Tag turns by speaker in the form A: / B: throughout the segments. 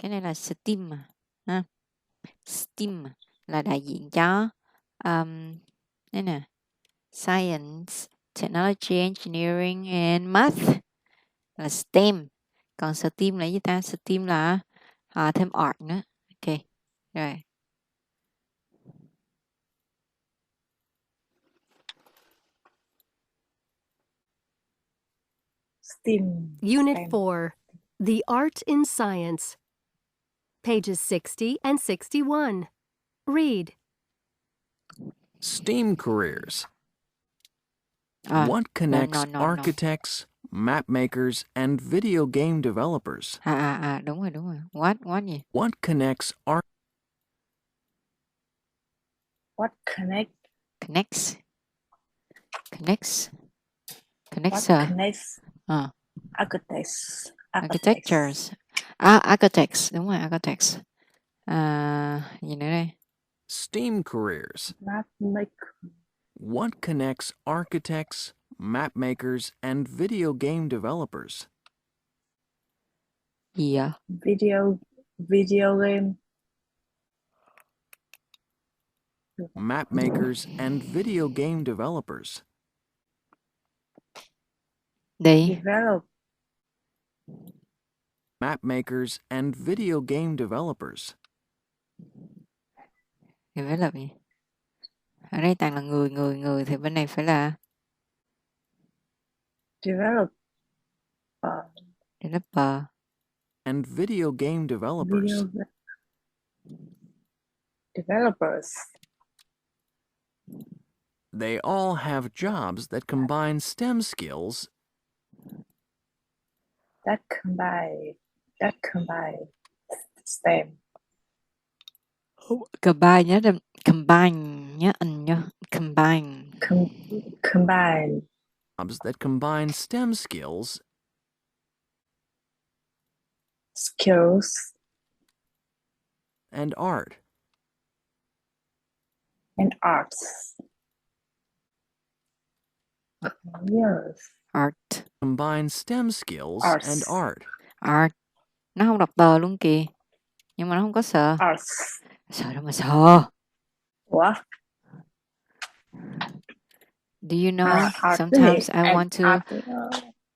A: Cái này là STEAM ha. STEAM là đại diện cho đây nè, Science, Technology, Engineering and Math là STEM. Còn STEAM là gì ta? STEAM là thêm art nữa. Ok, rồi.
B: STEAM.
C: Unit
B: STEM.
C: 4, The Art in Science. Pages 60 and 61. Read.
D: STEAM careers. What connects
A: no.
D: architects, map makers, and video game developers?
A: Đúng rồi. What gì?
D: What connects
B: What connects
A: Connects.
B: What connects
A: Architectures.
B: architects?
A: Architects, đúng rồi, architects. Gì nữa đây?
D: STEAM careers?
B: Map make.
D: What connects architects, map makers, and video game developers?
A: Gì ạ?
B: Video game.
D: Map makers and video game developers.
A: Đi.
B: Develop.
D: Map makers and video game developers.
A: Develop gì? Ở đây toàn là người thì bên này phải là
B: Develop.
A: developer.
D: And video game developers.
B: Developers.
D: They all have jobs that combine STEM skills
B: That combine STEM.
A: Combine nhớ đừng combine nhớ anh nhớ combine.
B: Combine.
D: jobs that combine STEM skills and art.
B: And arts. Yes.
A: Art.
D: Combine STEM skills
B: Arts.
D: and art.
A: Art. Nó không đọc tờ luôn kìa. Nhưng mà nó không có sợ.
B: Arts.
A: Sợ đâu mà sợ.
B: What?
A: Do you know
B: Art
A: sometimes I want to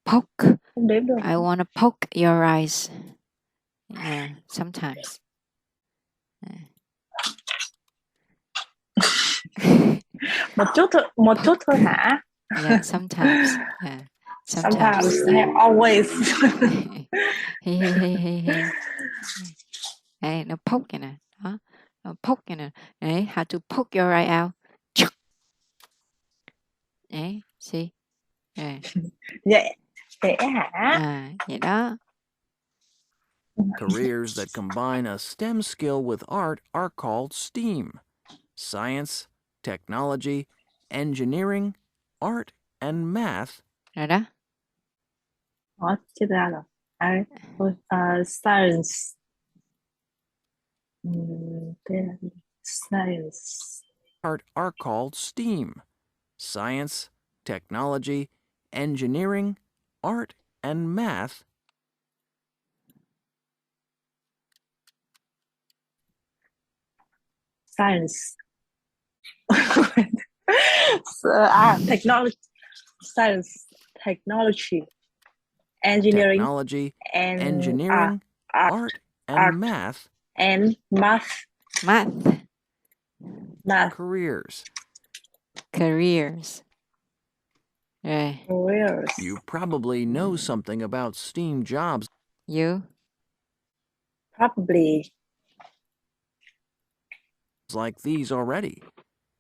A: poke.
B: Không đếm được.
A: I want to poke your eyes. Yeah, sometimes.
B: một chút thôi hả?
A: Yeah, sometimes. Yeah, sometimes.
B: Always.
A: Hey, nó poke cái nè. Đó. Nó poke cái nè. Đấy, how to poke your eye out. Đấy, see? Yeah.
B: Vậy hả?
A: Vậy đó.
D: Careers that combine a STEM skill with art are called STEAM. Science, technology, engineering, art, and math.
A: Rồi đó.
B: Chết ra rồi. Science. Science.
D: Art are called STEAM. Science, technology, engineering, art, and math.
B: Science. Technology. Science. Technology. Engineering.
D: Technology,
B: and
D: engineering, art, and
B: art.
D: math.
B: And math.
D: Careers.
A: Rồi.
B: Careers.
D: You probably know something about STEAM jobs.
A: You?
B: Probably.
D: Like these already.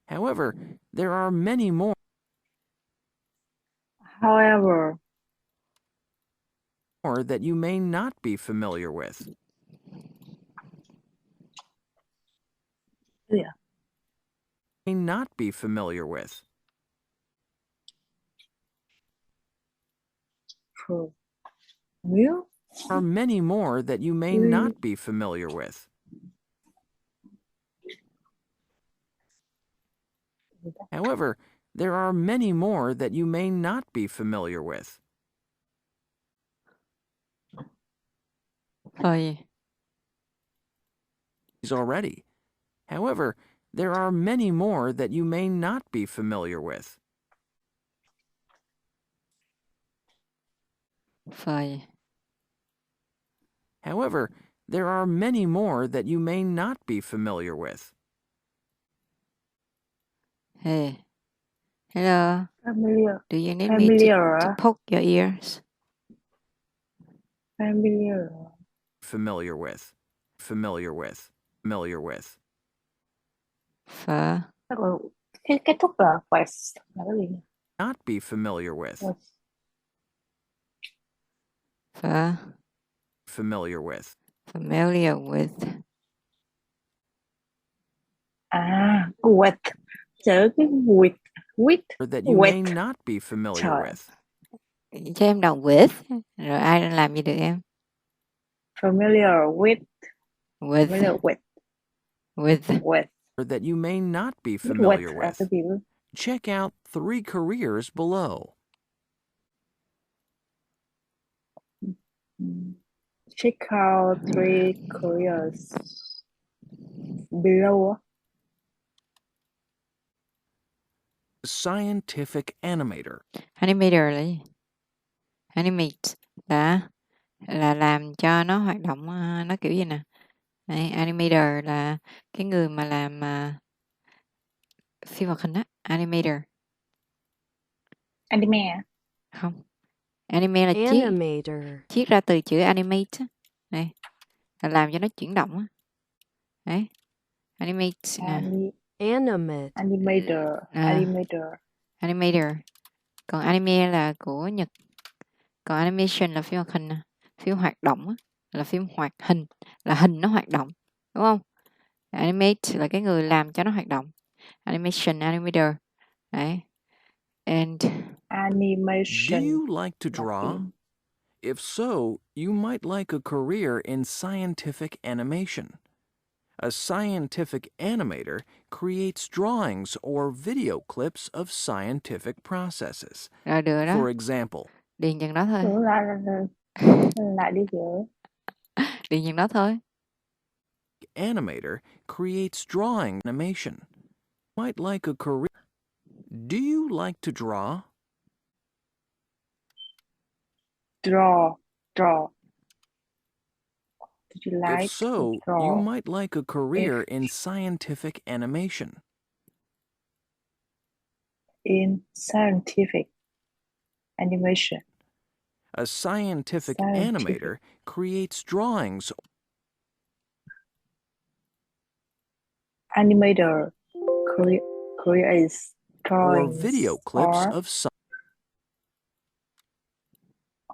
D: However, there are many more.
B: However.
D: More that you may not be familiar with.
B: Yeah.
D: May not be familiar with.
B: True. Will?
D: There are many more that you may not be familiar with. However, there are many more that you may not be familiar with.
A: Thôi.
D: already. However, there are many more that you may not be familiar with.
A: Phơi.
D: However, there are many more that you may not be familiar with.
A: Hey. Hello.
B: Familiar.
A: Do you need me
B: Familiar.
A: to poke your ears?
B: Familiar.
D: Familiar with. Familiar with. Familiar with.
A: Phở.
B: Tức là cái kết thúc là was là cái gì nhỉ?
D: Not be familiar with.
B: Was.
A: Phở.
D: Familiar with.
A: Familiar with.
B: À, with. Chữ cái with.
D: Or that you may
B: With.
D: not be familiar
B: Trời.
D: with.
A: Cho em đọc with. Rồi ai làm gì được em?
B: Familiar with.
A: With.
B: Familiar with.
A: With.
B: With.
D: Or that you may not be
B: With
D: familiar
B: là
D: with.
B: cái gì nữa?
D: Check out 3 careers below.
B: Check out 3 careers below.
D: Scientific animator.
A: Animator là gì? Animate là làm cho nó hoạt động, nó kiểu gì nè? Đấy, animator là cái người mà làm phim hoạt hình á, animator.
B: Anime.
A: Không. Anime là
C: Animator.
A: chiết ra từ chữ animate á. Này, là làm cho nó chuyển động á. Đấy. Animate nè.
C: Animate.
B: Animator. Animator.
A: Animator. Còn anime là của Nhật. Còn animation là phim hoạt hình nè. Phim hoạt động á, là phim hoạt hình, là hình nó hoạt động, đúng không? Animate là cái người làm cho nó hoạt động. Animation, animator. Đấy. And
B: Animation.
D: Do you like to draw? If so, you might like a career in scientific animation. A scientific animator creates drawings or video clips of scientific processes.
A: rồi được đó.
D: For example,
A: Điền chừng đó thôi.
B: Lại đi chữ.
A: Điền chừng đó thôi.
D: animator creates drawing animation. Might like a career. Do you like to draw?
B: Draw. Did you like
D: If so,
B: to draw?
D: you might like a career in scientific animation.
B: In scientific animation.
D: A scientific
B: Scientific.
D: animator creates drawings
B: Animator creates
D: or
B: drawings
D: video clips of science.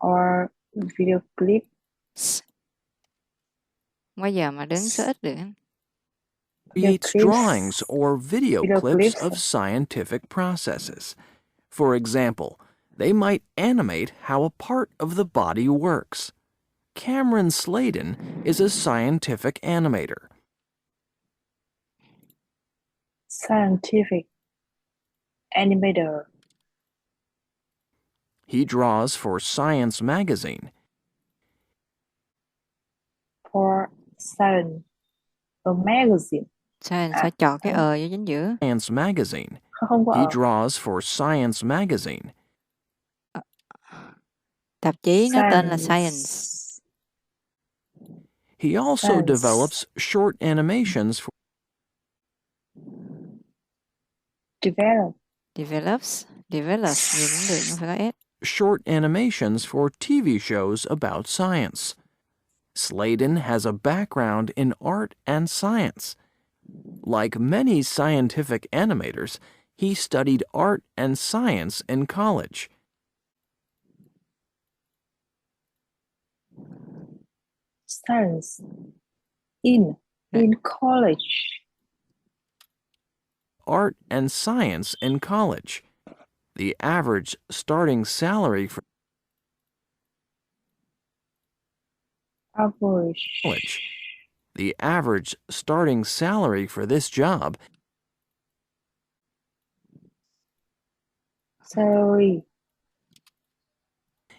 B: or video clips.
A: Không bao giờ mà đứng số ít được.
D: Creates
B: clips.
D: drawings or video
B: Video
D: clips
B: clips.
D: of scientific processes. For example, they might animate how a part of the body works. Cameron Sladen is a scientific animator.
B: Scientific animator.
D: He draws for Science magazine.
B: For science. A magazine.
A: Sao chọt cái vô chính giữa?
D: Science magazine.
B: Không có
D: He
B: ở.
D: draws for Science magazine.
A: Tạp chí nó tên là Science.
D: He also
B: Science.
D: develops short animations for
B: Develop.
A: Develops gì cũng được, nó phải có S.
D: short animations for TV shows about science. Sladen has a background in art and science. Like many scientific animators, he studied art and science in college.
B: Science. In college.
D: Art and science in college. The average starting salary for
B: Average.
D: college. The average starting salary for this job
B: Salary.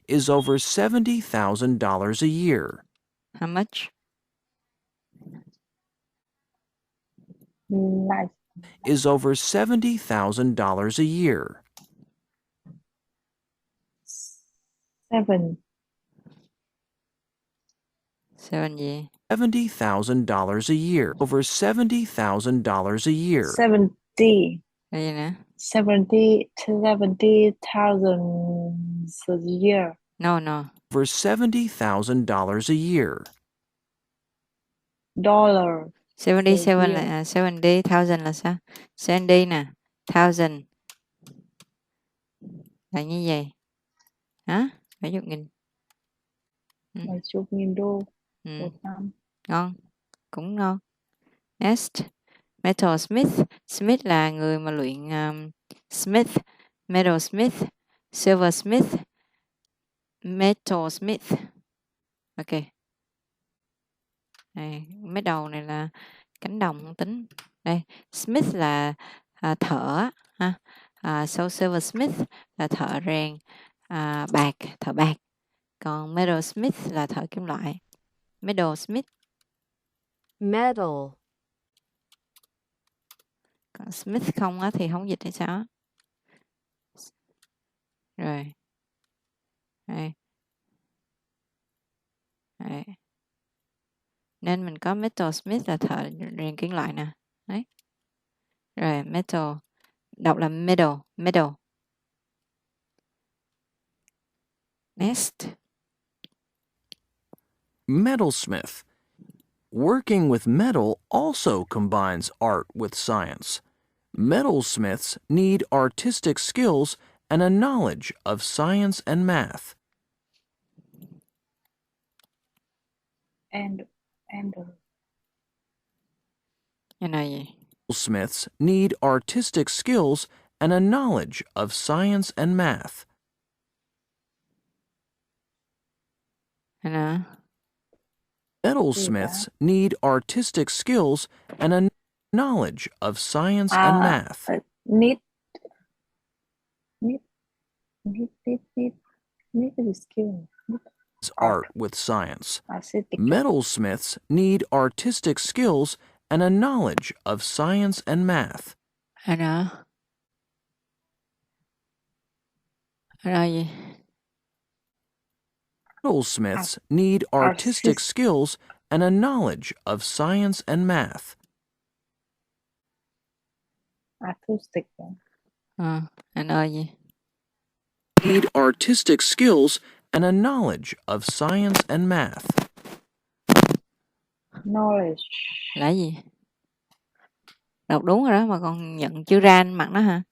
D: is over $70,000 a year.
A: How much?
B: Life.
D: is over $70,000 a year.
B: 7.
A: Seven gì?
D: $70,000 a year. Over $70,000 a year.
B: 70.
A: Cái gì nữa?
B: 70,000 a year.
A: No, no.
D: Over $70,000 a year.
B: Dollar.
A: 77
B: year.
A: là 70,000 là sao? 70 nè, 1000 là như vậy. Hả? 70.000.
B: 70.000 đô
A: Ừ.
B: một năm.
A: Ngon, cũng ngon. Next, Metal Smith. Smith là người mà luyện Smith, Metal Smith, Silver Smith, Metal Smith. Ok. Này, metal này là cánh đồng không tính. Đây, Smith là thợ ha. So Silver Smith là thợ rèn bạc, thợ bạc. Còn Metal Smith là thợ kim loại. Metal Smith.
C: metal,
A: Còn Smith không á thì không dịch hay sao? Rồi. Đây. Đấy. Nên mình có Metal Smith là thợ rèn kim loại nè. Đấy. Rồi, metal. Đọc là metal, metal. Next.
D: Metalsmith. Working with metal also combines art with science. Metalsmiths need artistic skills and a knowledge of science and math.
B: And
A: Cái này gì?
D: Metalsmiths need artistic skills and a knowledge of science and math.
A: Cái nào?
D: Metalsmiths need artistic skills and a knowledge of science and math.
B: Need the skill.
D: Art with science.
B: Artistic.
D: Metalsmiths need artistic skills and a knowledge of science and math.
A: Cái nào? Cái nào gì?
D: Metalsmiths need artistic skills and a knowledge of science and math.
B: Artistic.
A: Cái nào gì?
D: Need artistic skills and a knowledge of science and math.
B: Knowledge.
A: Là gì? Đọc đúng rồi đó mà còn nhận chữ ra mặt nó hả?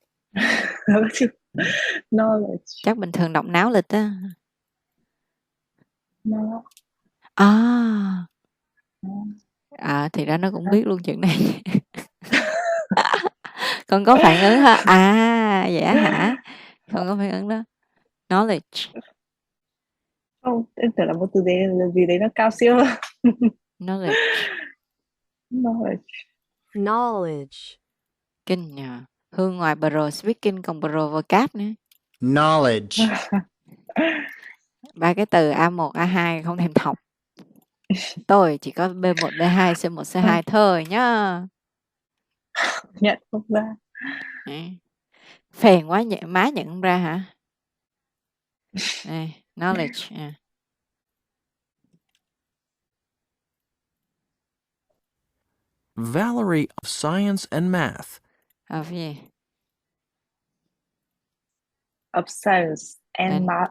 B: Knowledge.
A: Chắc bình thường đọc náo lịch á.
B: No.
A: Thì đó nó cũng biết luôn chuyện này. Con có phản ứng hả? Vậy hả? Con có phản ứng đó. Knowledge.
B: Không, em tưởng là một từ đấy là gì đấy nó cao siêu.
A: Knowledge.
C: knowledge,
A: Kinh nhờ. Hương ngoài pro speaking còn pro vocab nữa.
E: Knowledge.
A: Ba cái từ A1, A2 không thèm học. Tôi chỉ có B1, B2, C1, C2 thôi nhá.
B: Nhận không ra.
A: Phèn quá má nhận không ra hả? Đây, knowledge.
D: Valerie of science and math.
A: Học gì?
B: Of science and math.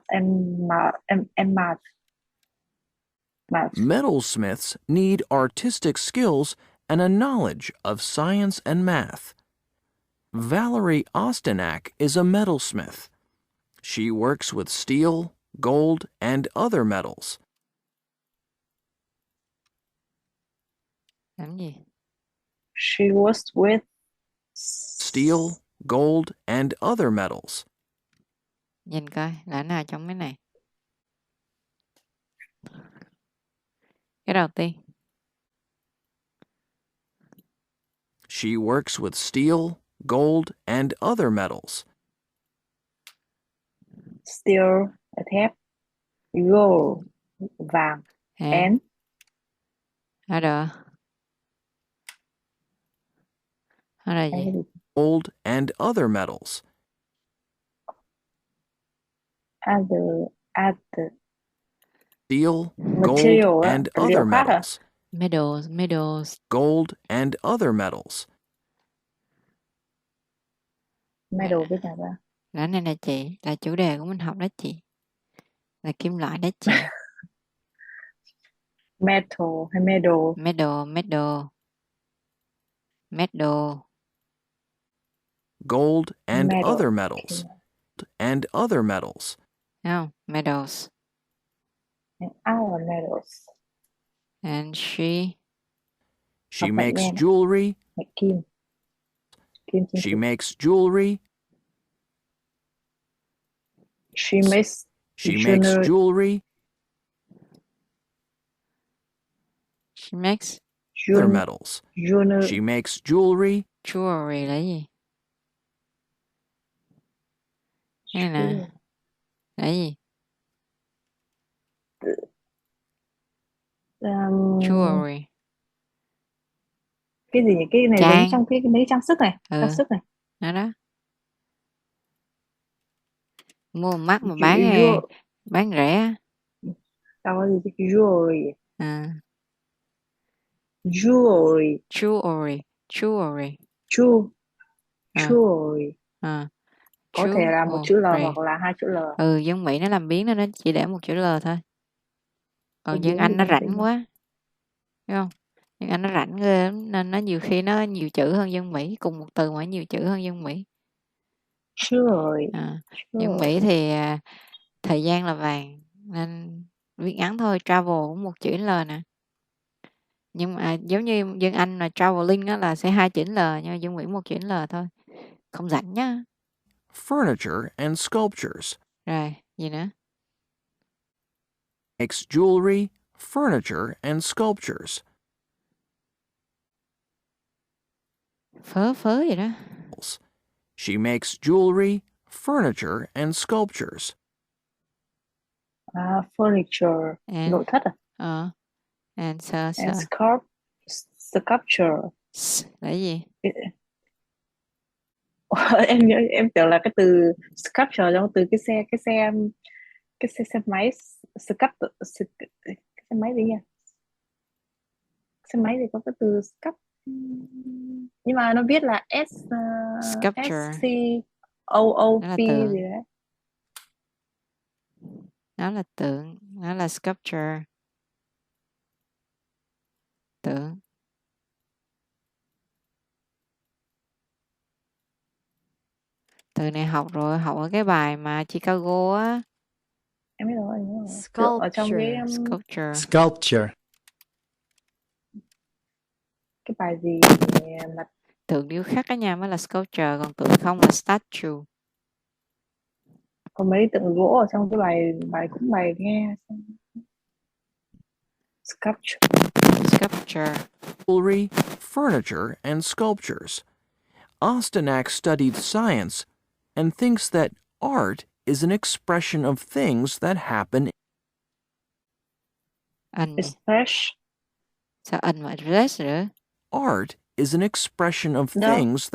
D: Metalsmiths need artistic skills and a knowledge of science and math. Valerie Ostenak is a metalsmith. She works with steel, gold, and other metals.
A: Làm gì?
B: She works with
D: Steel, gold, and other metals.
A: Nhìn coi là nào trong cái này. Cái đầu tiên.
D: She works with steel, gold, and other metals.
B: steel, thép, gold, vàng, and
A: Ở đó. Nó là
B: Cái
A: gì?
B: gì?
D: gold and other metals.
B: Other
D: Steel,
B: material
D: gold,
B: á,
D: and
B: vật liệu
D: other
B: khác à?
D: metals.
A: Medals.
D: Gold and other metals.
B: Metal cái nào ta?
A: Cái này là chị, là chủ đề của mình học đó chị. Là kim loại đó chị.
B: Metal hay medal?
A: Medal.
D: Gold and
B: Metal.
D: other metals. And other metals.
A: Thấy không? Medals.
B: Our metals.
A: And she
D: She
B: Học mạnh
D: makes
B: nghe này.
D: jewelry.
B: Mạnh kim. Kim chính
D: She
B: thức.
D: makes jewelry.
B: She makes
D: She makes
B: jewelry.
D: jewelry.
A: she makes
D: Other metals.
B: Jewelry.
D: She makes jewelry.
A: jewelry là gì? Đây nè. Là gì? Jewelry.
B: Cái gì nhỉ? Cái này
A: Trang.
B: giống trong cái mấy trang sức này.
A: Ừ.
B: Trang sức này.
A: Đó đó. Mua mắc mà bán rẻ.
B: Tao có gì chứ? Jewelry.
A: À.
B: Jewelry.
A: Jewelry.
B: Jewelry.
A: À.
B: Có thể là một chữ L
A: Jewelry.
B: hoặc là hai chữ L.
A: Ừ, dân Mỹ nó làm biến nó chỉ để một chữ L thôi. Còn
B: Cái
A: dân
B: biến
A: Anh
B: thì
A: nó
B: không
A: rảnh
B: tính.
A: quá. Thấy không? Dân Anh nó rảnh ghê lắm, nên nó nhiều khi nó nhiều chữ hơn dân Mỹ, cùng một từ mà nhiều chữ hơn dân Mỹ.
B: Jewelry.
A: Dân Mỹ thì thời gian là vàng nên viết ngắn thôi. Travel cũng một chữ L nè. Nhưng mà giống như dân Anh là traveling đó là sẽ hai chữ L, nhưng mà dân Mỹ một chữ L thôi. Không rảnh nhá.
D: Furniture and sculptures.
A: Rồi, gì nữa?
D: Makes jewelry, furniture, and sculptures.
A: Phớ vậy đó.
D: She makes jewelry, furniture, and sculptures.
B: Furniture.
A: And,
B: Nội thất
A: and
B: And sculpture.
A: Là gì?
B: em tưởng là cái từ sculpture trong từ cái xe máy sculpture, cái xe máy gì nhỉ? Xe máy thì có cái từ sculpt, nhưng mà nó viết là
A: Sculpture.
B: SCOOP gì đấy.
A: Nó là tượng, nó là sculpture. Tượng. Từ này học rồi, học ở cái bài mà Chicago á.
B: Em biết rồi. Ở trong cái
E: Sculpture.
B: cái bài gì mà
A: tượng điêu khắc á nha mới là sculpture, còn tượng không là statue.
B: có mấy tượng gỗ ở trong cái bài cũng bài nghe. Sculpture.
D: Jewelry, furniture, and sculptures. Ostenak studied science and thinks that art is an expression of things that happen.
B: Express.
A: Sao anh mà express nữa?
D: Art is an expression of things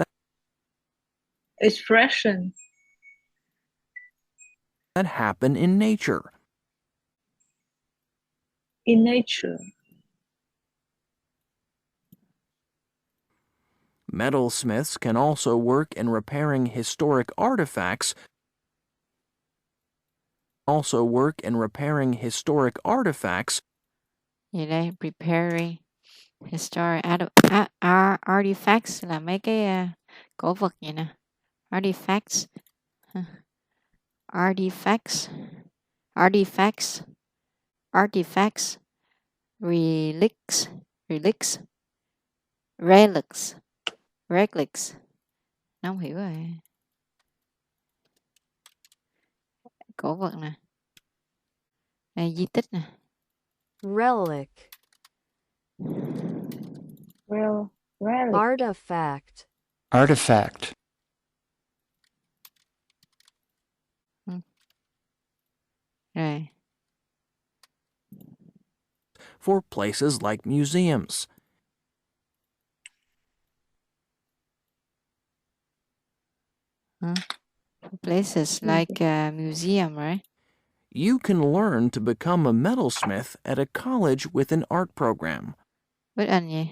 D: that happen in nature.
B: In nature.
D: Metalsmiths can also work in repairing historic artifacts.
A: Vậy đây, preparing historic artifacts là mấy cái cổ vật vậy nè. Artifacts. Relics. Nó không hiểu rồi. Cổ vật nè. Đây, di tích nè.
C: Relic. Artifact. Rồi.
D: For places like museums.
A: Places like a museum, right?
D: You can learn to become a metalsmith at a college with an art program.
A: Biết anh gì?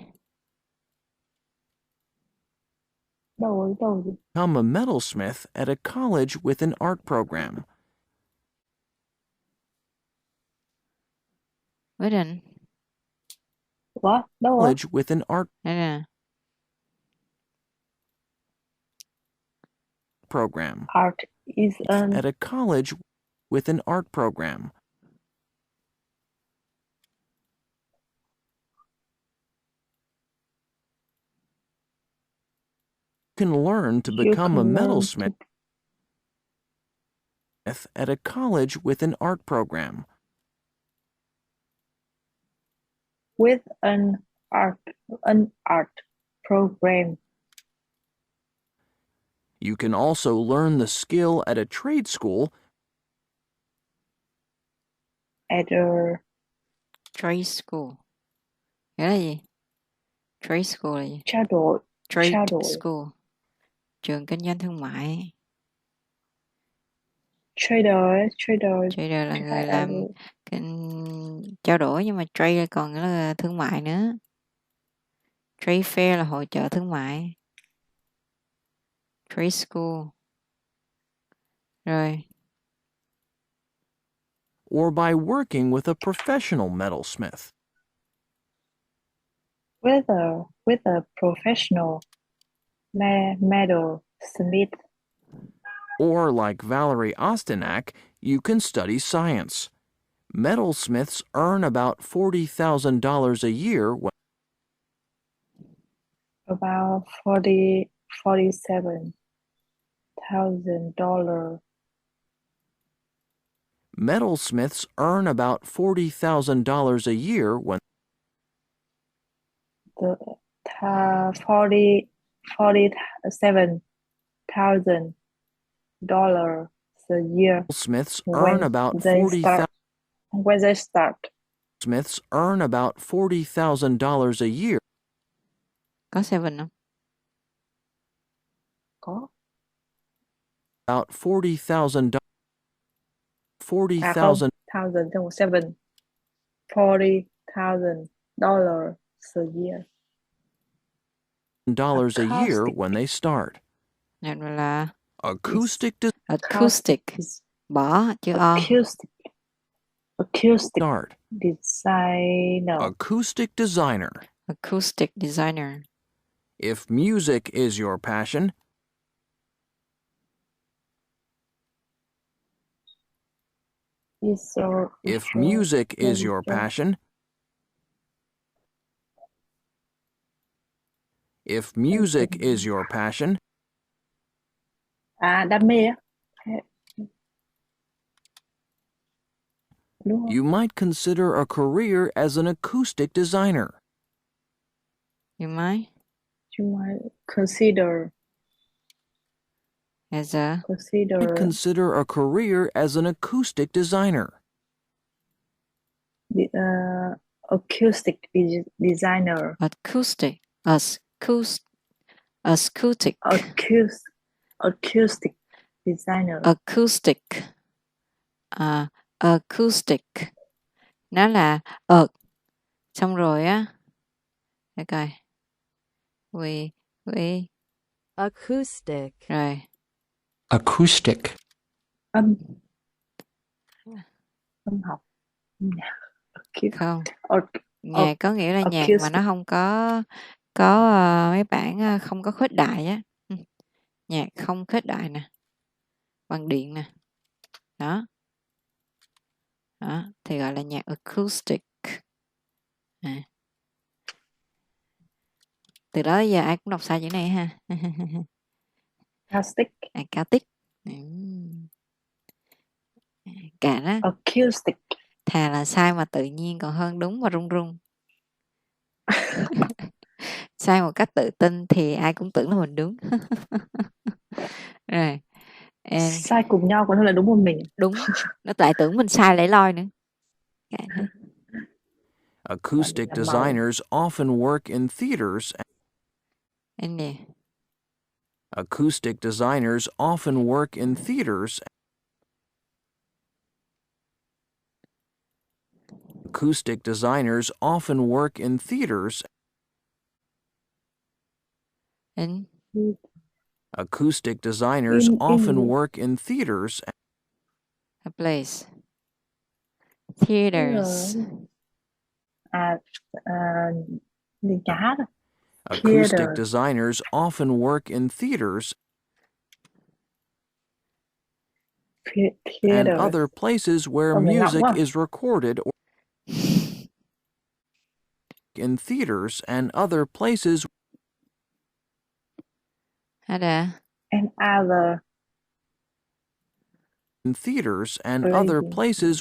B: Đâu gì?
D: Become a metalsmith at a college with an art program.
A: Biết anh?
B: What? Đâu á?
D: College with an art
A: Đây nè.
D: program.
B: Art is an
D: At a college with an art program. You can learn to become a metalsmith at a college with an art program.
B: with an art program.
D: You can also learn the skill at a trade school
B: At a
A: Trade school. Nghĩa là gì? Trade school là gì?
B: trao đổi.
A: Trade
B: Trao đổi.
A: school. Trường kinh doanh thương mại.
B: Trader.
A: Trader là người làm trao đổi, nhưng mà trade còn nghĩa là thương mại nữa. Trade fair là hội chợ thương mại. Trade school. Rồi.
D: or by working with a professional metalsmith.
B: With a professional metal smith.
D: Or like Valerie Ostenak, you can study science. Metalsmiths earn about $40,000 a year.
B: About $47,000.
D: Metalsmiths earn about $40,000 a year when
B: $47,000 a year.
D: Smiths earn about
B: when they start.
D: Smiths earn about $40,000 a year.
A: Có seven không?
B: Có.
D: About $40,000. $40,000
B: $40,000 a year.
D: dollars a year when they start.
A: Nên là
D: Acoustic
A: acoustic. Bỏ chữ O.
B: Acoustic
D: start.
B: designer.
D: Acoustic designer.
A: Acoustic designer.
D: If music is your passion, if music is your passion, if music is your passion,
B: đam mê á. Đúng không?
D: you might consider a career as an acoustic designer.
A: You might
B: You might consider
A: as a
D: Consider a career as an acoustic designer.
B: the acoustic designer.
A: acoustic
B: Acoustic designer.
A: Acoustic. Nó là xong rồi á. Để coi. We
C: Acoustic.
A: rồi.
E: Acoustic.
B: Âm học.
A: Không.
B: Or-
A: Nhạc có nghĩa là nhạc mà nó không có mấy bản không có khuếch đại á. Nhạc không khuếch đại nè. Bằng điện nè. Đó. Đó, thì gọi là nhạc acoustic. Từ đó đến giờ ai cũng đọc sai chữ này ha.
B: Acoustic.
A: Acoustic. Cả đó.
B: Acoustic.
A: Thà là sai mà tự nhiên còn hơn đúng mà run run. Sai một cách tự tin thì ai cũng tưởng là mình đúng. Rồi.
B: Sai cùng nhau còn hơn là đúng một mình.
A: Đúng. Nó lại tưởng mình sai lẻ loi nữa.
D: Acoustic designers often work in theaters. Acoustic designers often work in theaters. Acoustic designers often work in theaters.
A: In
D: Acoustic designers often work in theaters.
A: a place. Theaters.
B: Nhà hát.
D: Acoustic
B: Theater.
D: designers often work in theaters and
B: Theater.
D: other places where
B: Mình đọc
D: music
B: quá.
D: is recorded, or in theaters and other places
A: Other.
B: And other
D: in theaters and other places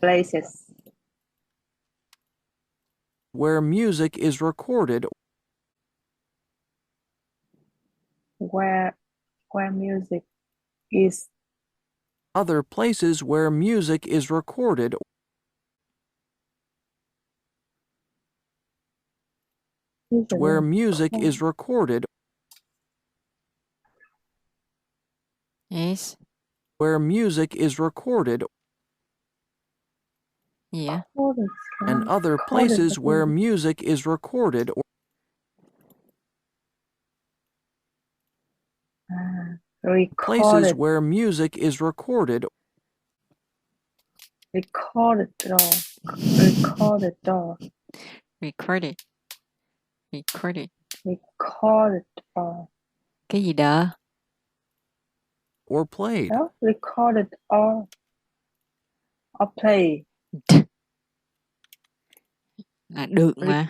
B: places
D: where music is recorded
B: where music is
D: other places where music is recorded where music is recorded
A: Yes.
D: where music is recorded
A: Yeah.
D: and other places where music is recorded or places
B: recorded
D: where music is recorded
B: recorded door
A: Recorded. Recorded.
B: recorded door
A: Cái gì đó?
D: or played.
B: đó recorded or play
A: Là được mà.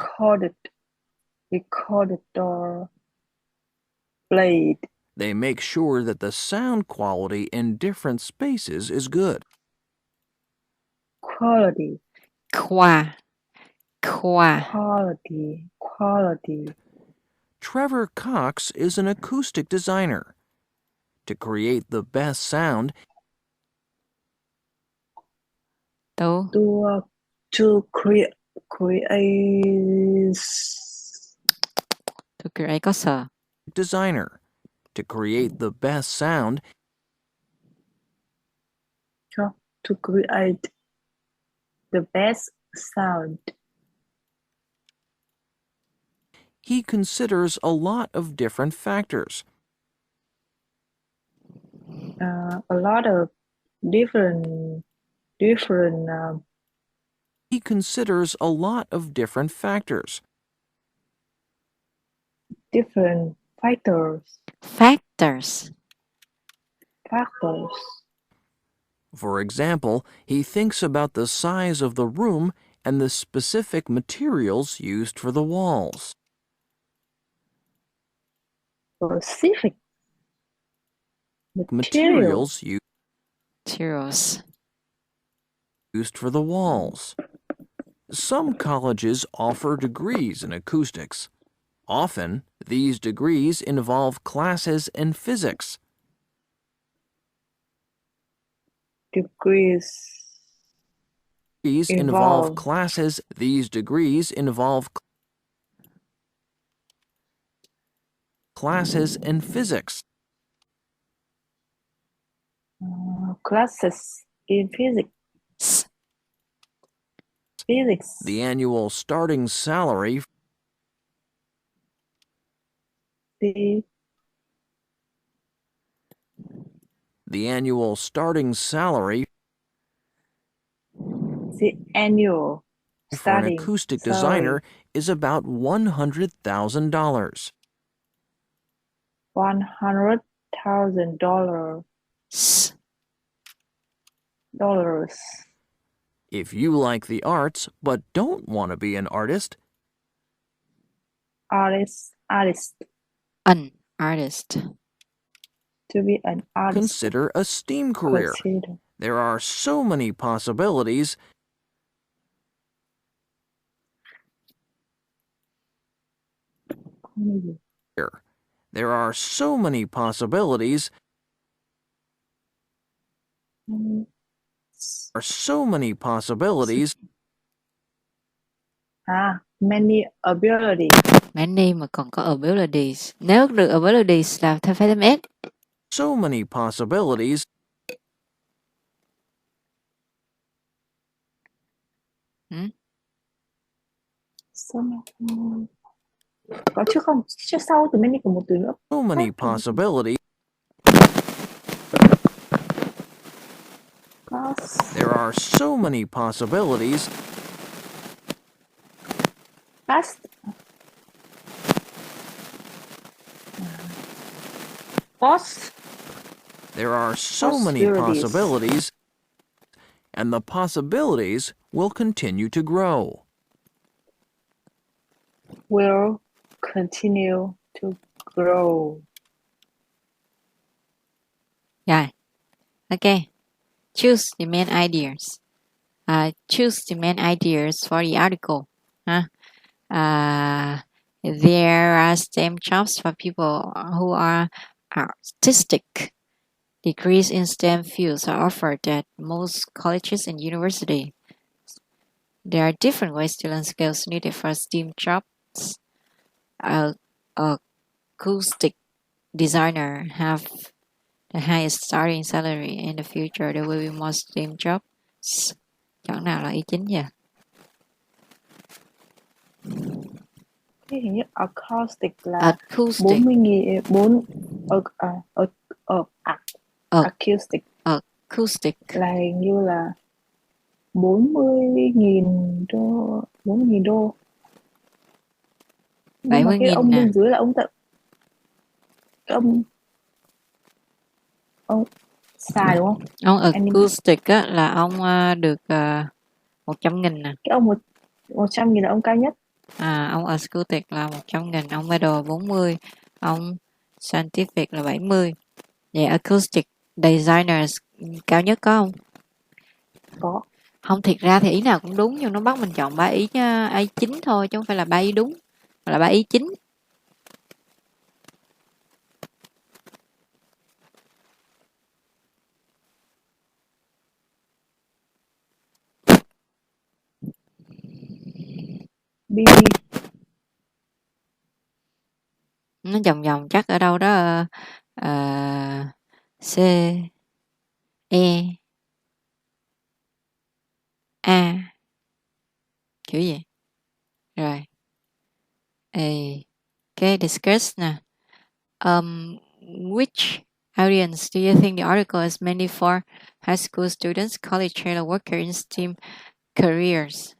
B: recorded or played.
D: They make sure that the sound quality in different spaces is good.
B: Quality.
D: Trevor Cox is an acoustic designer. To create the best sound,
A: To
B: create
A: có sờ.
D: designer. To create the best sound,
B: to create the best sound.
D: he considers a lot of different factors.
B: A lot of different
D: He considers a lot of different factors.
B: factors.
D: For example, he thinks about the size of the room and the specific materials used for the walls.
B: Specific
D: Materials
A: Materials.
D: used for the walls. Some colleges offer degrees in acoustics. Often, these degrees involve classes in physics.
B: Degrees
D: involve classes. These degrees involve classes in physics.
B: Classes in physics.
D: The annual starting salary
B: The
D: annual starting salary
B: annual
D: for an acoustic designer is about $100,000.
B: $100,000.
D: If you like the arts but don't want to be an artist,
A: An artist.
B: To be an artist.
D: consider a STEAM career. There are so many possibilities. There are so many possibilities.
B: Many abilities.
A: Many mà còn có abilities. Nếu được abilities là phải thêm S.
D: So many possibilities.
B: Có trước không? Trước sau từ many của một từ nữa.
D: So many possibilities. There are so many possibilities.
B: Past. Past.
D: There are so many possibilities. And the possibilities will continue to grow.
B: Will continue to grow.
A: Rồi. Okay. Choose the main ideas. Choose the main ideas for the article. There are STEM jobs for people who are artistic. Degrees in STEM fields are offered at most colleges and universities. There are different ways to learn skills needed for STEM jobs. Acoustic designer have the highest starting salary. In the future, there will be more STEM jobs. Chọn nào là ý chính vậy?
B: Cái hình như acoustic là
A: Acoustic.
B: 40.000 acoustic.
A: Acoustic
B: Là hình như là 40.000 đô. 40.000 đô. Nhưng mà cái
A: 70.000
B: ông
A: nè.
B: bên dưới là ông cái ông xài đúng không?
A: Ông acoustic á, là ông được 100.000 nè.
B: Cái ông 100.000 là ông cao nhất.
A: Ông acoustic là 100.000, ông middle 40, ông scientific là 70. Vậy acoustic designers cao nhất có không?
B: Có.
A: Không, thiệt ra thì ý nào cũng đúng, nhưng nó bắt mình chọn 3 ý chính thôi, chứ không phải là 3 ý đúng, mà là 3 ý chính.
B: B.
A: Nó vòng chắc ở đâu đó C, E, A, kiểu gì. Rồi. Okay, discuss nè. Which audience do you think the article is mainly for? High school students, college trailer worker in STEM careers.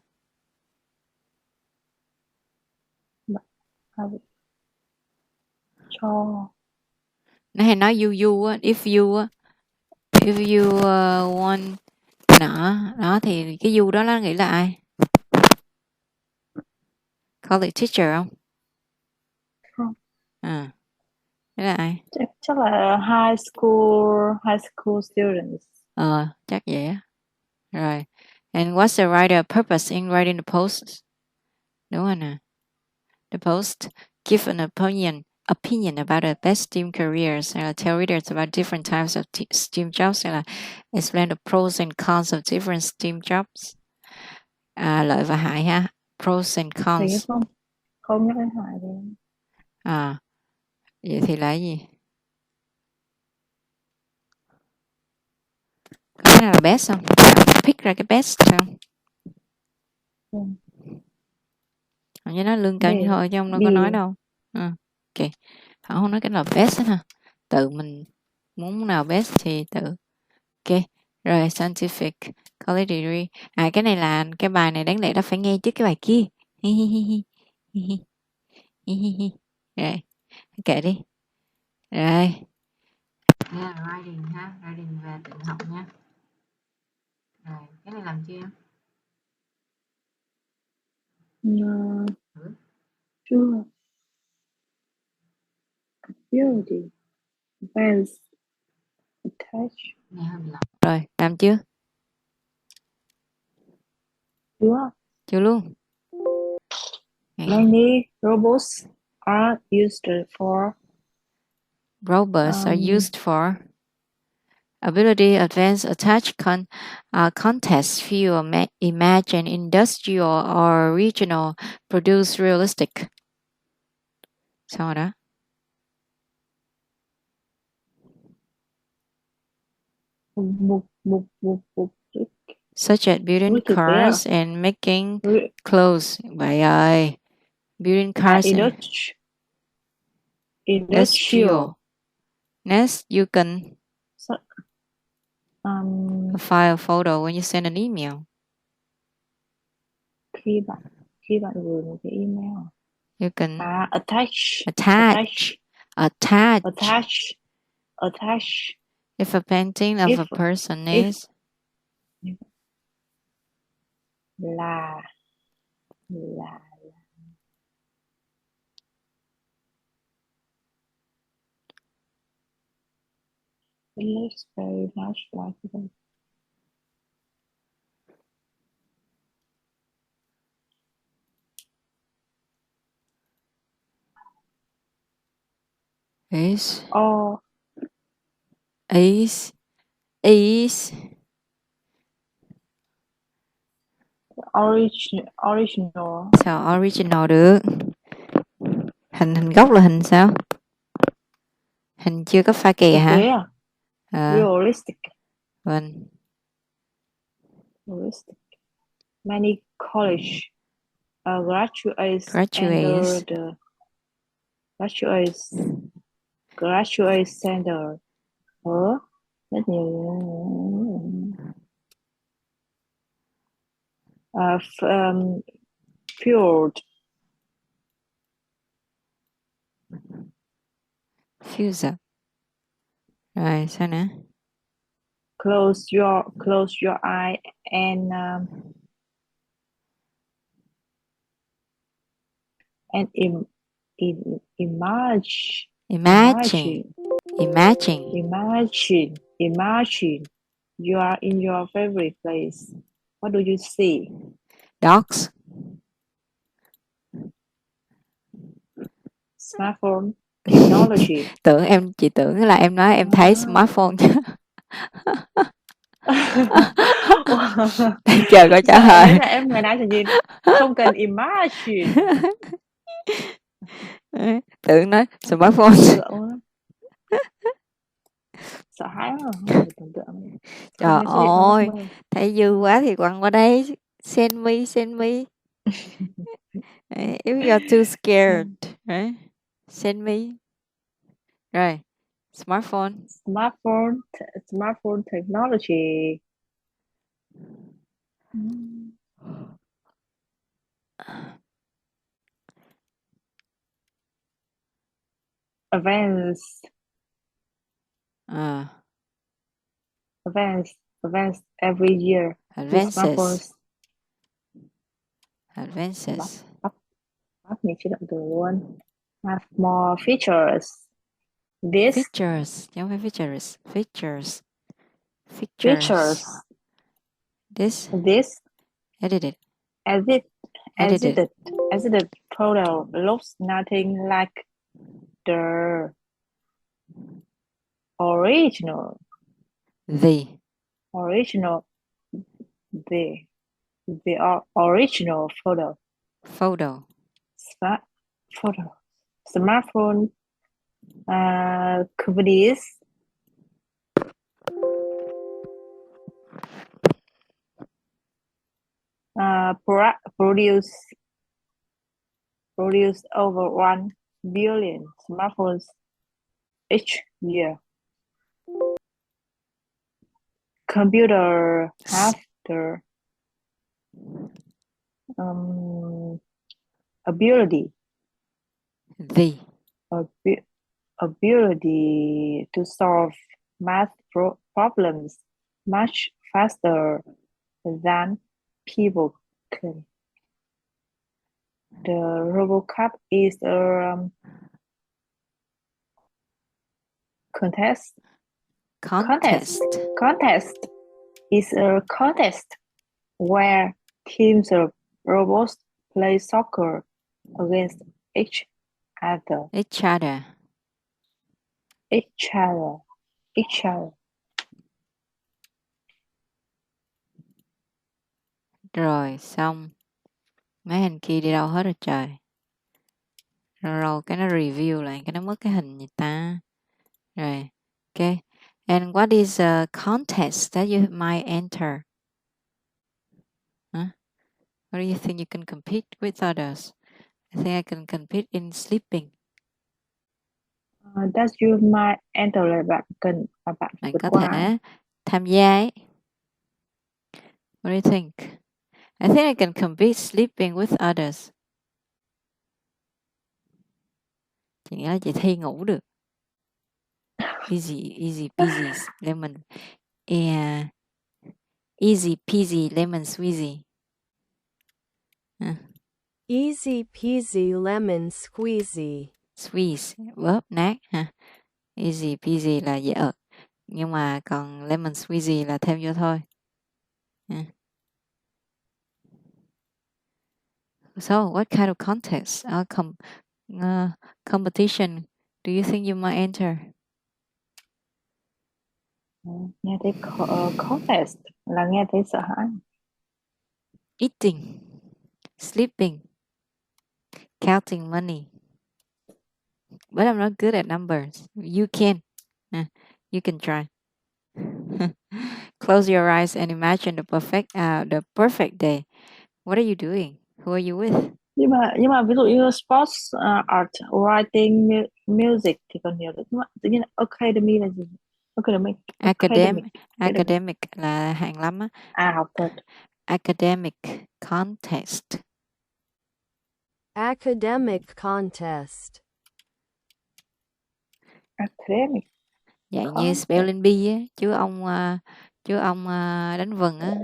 B: Cho.
A: Nó hay nói you á, if you want đó thì cái you đó nó nghĩ là ai? College teacher không?
B: Không.
A: Thế là ai?
B: Chắc là high school students.
A: Chắc vậy á. Rồi. And what's the writer purpose in writing the post? Đúng rồi nè. The post give an opinion about the best STEM careers, tell readers about different types of STEM jobs, explain the pros and cons of different STEM jobs. Lợi và hại ha. Pros and cons.
B: Không nhắc đến hại thì.
A: Vậy thì là cái gì? Cái nào là best không? Pick ra cái best không? Như nó lương cao như thôi chứ ông đâu có nói đâu. Ok. Họ không nói cái nào best hết ha. Tự mình muốn nào best thì tự. Ok. Rồi scientific college degree. Cái này là cái bài này đáng lẽ đã phải nghe trước cái bài kia. Rồi. Kệ đi. Rồi. Writing ha, writing về tự học nha. Rồi, cái này làm chưa?
B: Chưa. Ability. Advanced. Attach.
A: Rồi, làm chưa? Chưa luôn.
B: Many robots are used for
A: ability advanced attach contest few imagine industrial or regional produce realistic. Xong rồi đó. Such as building
B: Ui, thực tế à?
A: cars and making
B: Ui,
A: clothes. Vậy ơi. Building cars and industrial. Next, you can file a photo when you send an email.
B: khi bạn gửi một cái email.
A: You can
B: Attach.
A: If a painting of a person is
B: là it looks very much like them.
A: is
B: Or
A: is
B: original.
A: sao original được? Hình gốc là hình sao? Hình chưa có pha kè hả?
B: Thực tế à? Realistic.
A: Vâng.
B: Realistic. Many college graduates enter the graduate center. Rất nhiều field.
A: Fuse. Rồi sao nữa?
B: Close your eye and imagine you are in your favorite place. What do you see?
A: Dogs.
B: Smartphone technology.
A: Chị tưởng là em nói em thấy smartphone chứ. Chờ coi trả lời.
B: Đấy là em người nào gì không cần imagine.
A: Tưởng nói smartphone.
B: Sợ hãi quá. Tưởng tượng.
A: Trời ơi, thấy dư quá thì quăng qua đây. Send me. If you're too scared, right? Send me. Rồi, smartphone
B: technology. Advanced every year.
A: Advances.
B: Bắt mình chưa động từ luôn. Have more features.
A: Features, chứ không phải features. Features. This. Edited
B: photo looks nothing like the original. The original photo. Smartphone companies produce over 1 billion smartphones each year. Computer have the ability to solve math problems much faster than people can. The RoboCup is a contest is a contest where teams of robots play soccer against each other.
A: Rồi xong. Mấy hình kia đi đâu hết rồi trời. Rồi cái nó review lại, cái nó mất cái hình người ta. Rồi, ok. And what is a contest that you might enter? Huh? What do you think you can compete with others? I think I can compete in sleeping.
B: That you might enter là bạn cần và bạn phải
A: Bạn
B: vượt
A: có
B: qua.
A: thể tham gia ấy. What do you think? I think I can compete sleeping with others. Chị nghĩ là chị thi ngủ được. Easy peasy lemon. Yeah. Easy peasy lemon squeezy.
C: Easy peasy lemon squeezy.
A: Squeeze, bóp nát ha. Easy peasy là dễ ợt. Nhưng mà còn lemon squeezy là thêm vô thôi. So, what kind of contest or competition do you think you might enter?
B: Nghe thấy contest là nghe thấy sợ hãi.
A: Eating, sleeping, counting money. But I'm not good at numbers. You can. You can try. Close your eyes and imagine the perfect day. What are you doing? Who are you with?
B: Nhưng mà ví dụ như sports, art, writing, music thì còn nhiều. Tự nhiên academy là gì?
A: Academic là hàng lắm á.
B: Học thuật.
A: Academic contest.
C: Academic contest.
B: Academic.
A: Dạng như spelling bee á, chứ ông đánh vần á.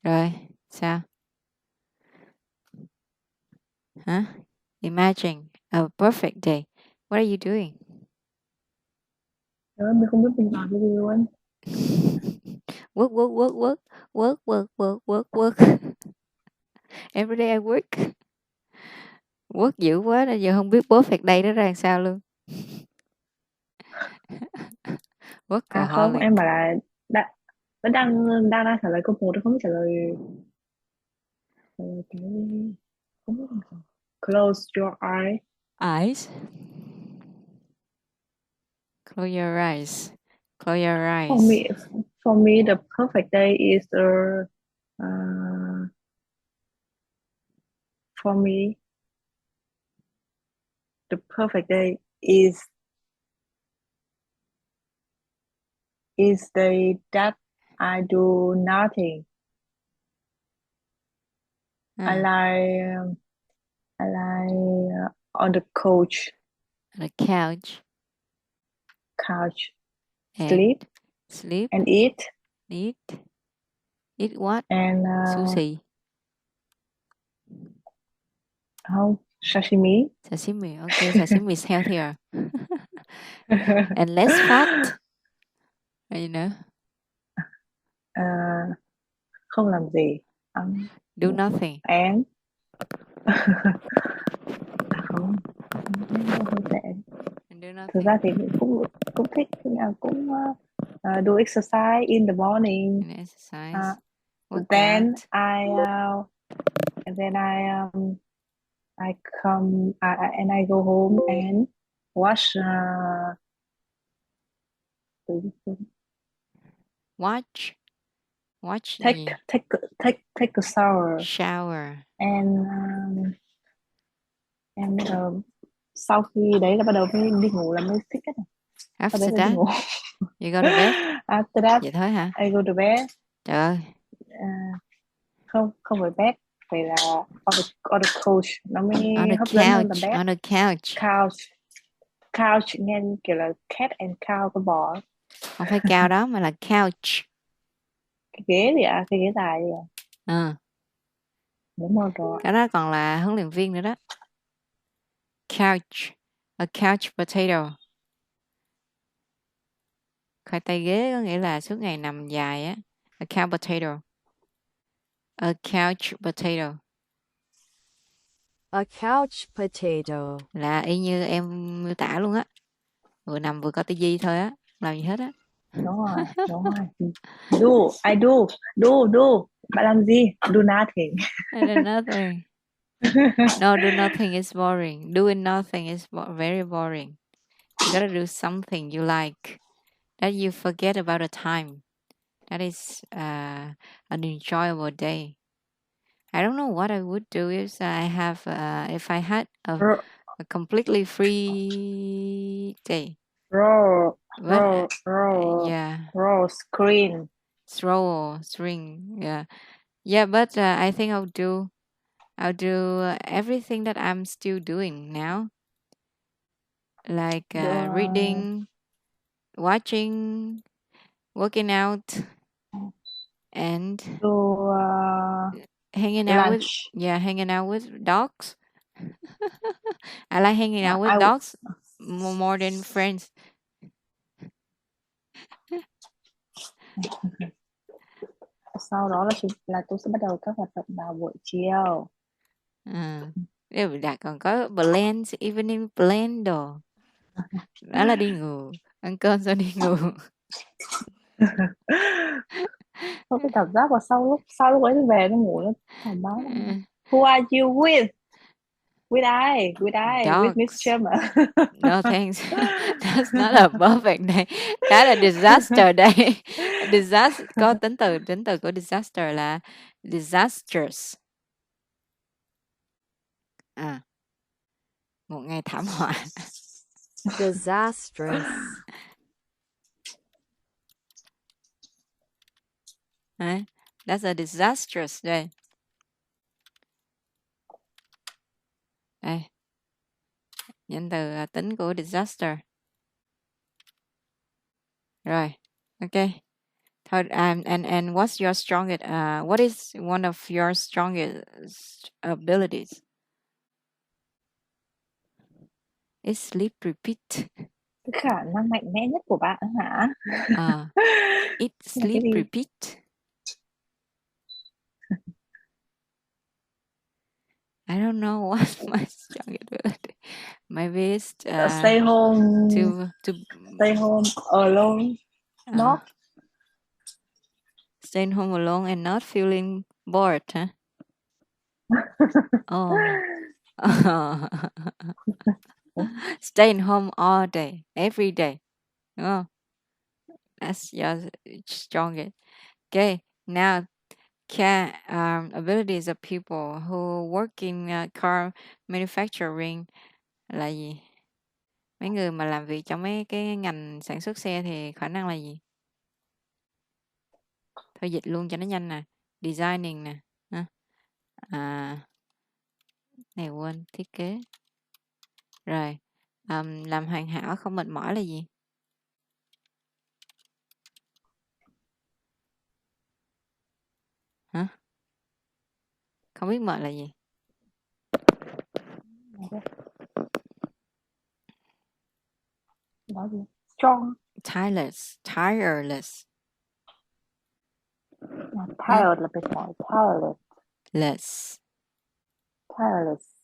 A: Rồi, sao? Hả? Imagine a perfect day. What are you doing?
B: Mình không biết mình làm cái gì luôn.
A: Work. Every day I work. Work dữ quá nên giờ không biết perfect day đó ra làm sao luôn. Work
B: Không, em bảo là vẫn đang trả lời câu 1, không biết trả lời cái không biết làm sao. Close your
A: eyes. Close your eyes. Close your eyes.
B: For me, the perfect day is for me, the perfect day is the day that I do nothing. I lie on the couch.
A: On the couch. Sleep.
B: And eat.
A: Eat what?
B: And
A: sushi.
B: Không, sashimi.
A: Okay, sashimi is healthier. And less fat. You know.
B: Không làm gì.
A: Do nothing.
B: And không tệ. Thực ra thì cũng thích, cũng do exercise in the morning.
A: Exercise.
B: Then I come and I go home and watch.
A: Watch.
B: Take a
A: shower.
B: And sau khi đấy là bắt đầu mới đi ngủ là mới thích cái này.
A: After that, you go to bed.
B: After that,
A: vậy thôi hả?
B: I go to bed.
A: Trời ơi.
B: Không phải bed, phải là on the couch nó mới hấp dẫn hơn là bed.
A: On the
B: Couch nghe kiểu là cat and cow, con bò.
A: Không phải cow đó mà là couch.
B: Cái ghế gì ạ? Cái ghế dài gì ạ? Đúng rồi.
A: Cái đó còn là huấn luyện viên nữa đó. Couch. A couch potato. Khoai tây ghế có nghĩa là suốt ngày nằm dài á. A couch potato. A couch potato.
C: A couch potato.
A: Là y như em miêu tả luôn á. Vừa nằm vừa coi tivi thôi á. Làm gì hết á.
B: Đúng rồi. I do. Bạn làm gì? Do nothing.
A: I do nothing. No, do nothing is boring. Doing nothing is very boring. You gotta do something you like, that you forget about the time. That is an enjoyable day. I don't know what I would do if I had
B: Ro-
A: a completely free day.
B: roll,
A: But
B: roll, roll screen.
A: throw string, yeah. But I think I'll do everything that I'm still doing now, like reading, watching, working out, and
B: Do
A: hanging out with dogs. I like hanging out with dogs more than friends.
B: Sau đó là tôi sẽ bắt đầu các hoạt động vào buổi chiều.
A: Đã còn có blend, evening blend đồ. Đó là đi ngủ, ăn cơm xong đi ngủ.
B: Tôi cái cảm giác là sau lúc ấy tôi về tôi ngủ nó thoải mái lắm. Who are you with? With I, with Miss Trâm.
A: No thanks. That's not a perfect day. Đó là disaster day. Có tính từ của disaster là disastrous. Một ngày thảm họa.
C: Disastrous.
A: That's a disastrous day. Đây. Nhân từ tính của disaster. Rồi, okay. Thôi, and what's your strongest? What is one of your strongest abilities? It's sleep repeat.
B: Cái khả năng mạnh mẽ nhất của bạn hả?
A: It's sleep repeat. I don't know what's my strongest ability. Maybe it's
B: stay home.
A: To
B: stay home alone. Not
A: staying home alone and not feeling bored, huh? Staying home all day, every day. Oh, that's your strongest. Okay, now abilities of people who work in car manufacturing là gì? Mấy người mà làm việc trong mấy cái ngành sản xuất xe thì khả năng là gì? Thôi dịch luôn cho nó nhanh nè. Designing nè. Này quên, thiết kế. Rồi, làm hoàn hảo không mệt mỏi là gì? Hả? Không biết mệt là gì?
B: Đó gì? Strong.
A: Tireless.
B: Tired là mệt mỏi. Tireless.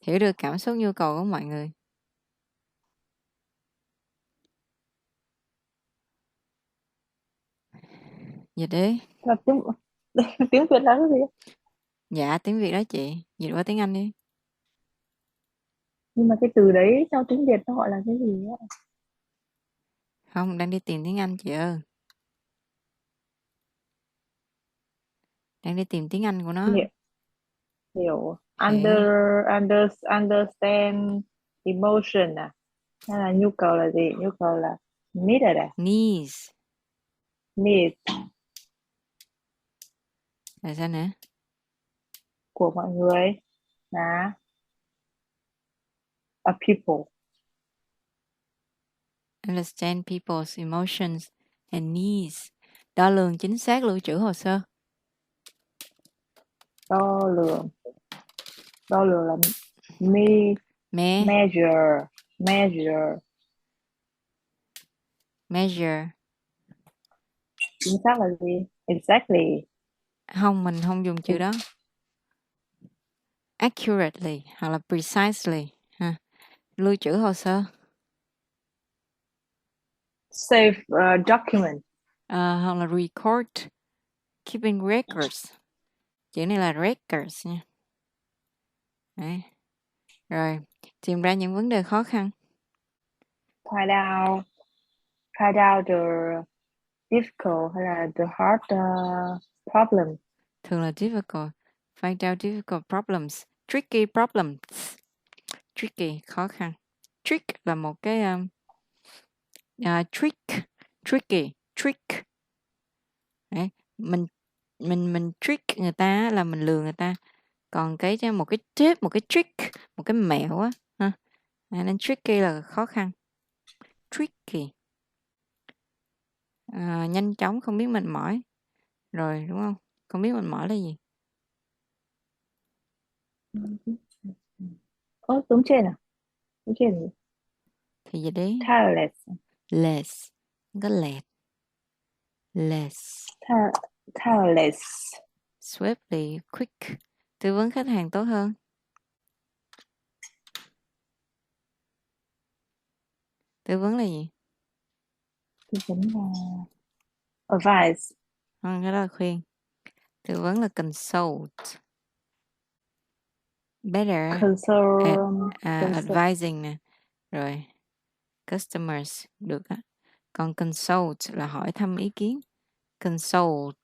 A: Hiểu được cảm xúc nhu cầu của mọi người. Dịch đi.
B: Là tiếng Việt là cái gì?
A: Dạ, tiếng Việt đó chị. Dịch qua tiếng Anh đi.
B: Nhưng mà cái từ đấy trong tiếng Việt nó gọi là cái gì á?
A: Không, đang đi tìm tiếng Anh chị ơi. Đang đi tìm tiếng Anh của nó.
B: Hiểu. Understand emotion à? Hay là nhu cầu là gì? Nhu cầu là need à?
A: Needs.
B: Need.
A: Là sao nữa?
B: Của mọi người là a people.
A: Understand people's emotions and needs. Đo lường chính xác lưu trữ hồ sơ.
B: Đo lường là measure. Chính xác là gì? Exactly.
A: Không, mình không dùng chữ đó. Accurately hoặc là precisely. Lưu trữ hồ sơ.
B: Save document.
A: Hoặc là record. Keeping records. Chữ này là records nha. Đấy. Rồi, tìm ra những vấn đề khó khăn.
B: Find out the difficult hay là the hard problem.
A: Thường là difficult. Find out difficult problems. Tricky problems. Tricky, khó khăn. Trick là một cái tricky, trick. Đấy. Mình trick người ta là mình lừa người ta. Còn một cái tip, một cái trick, một cái mẹo á, ha. Nên tricky là khó khăn. Tricky. Nhanh chóng, không biết mệt mỏi. Rồi, đúng không? Không biết mệt mỏi là gì?
B: Đúng trên à? Đúng trên gì?
A: Thì gì đấy?
B: Tireless.
A: Less. Có lẹt. Less.
B: Tireless.
A: Swiftly, quick. Tư vấn khách hàng tốt hơn. Tư vấn là gì?
B: Tư vấn là advice.
A: Không, cái đó là khuyên. Tư vấn là consult. Better at advising nè. Rồi, customers được á. Còn consult là hỏi thăm ý kiến. Consult.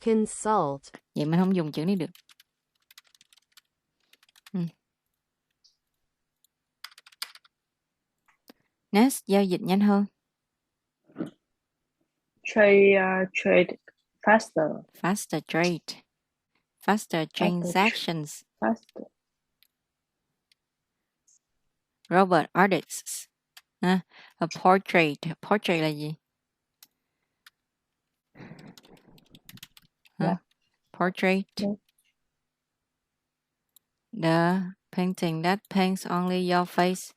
C: Consult.
A: Vậy mình không dùng chữ này được. Next, giao dịch nhanh hơn.
B: Trade faster.
A: Faster trade. Faster transactions.
B: Faster.
A: Robot artists. A portrait. Portrait là gì?
B: Yeah.
A: Portrait.
B: Yeah.
A: The painting that paints only your face.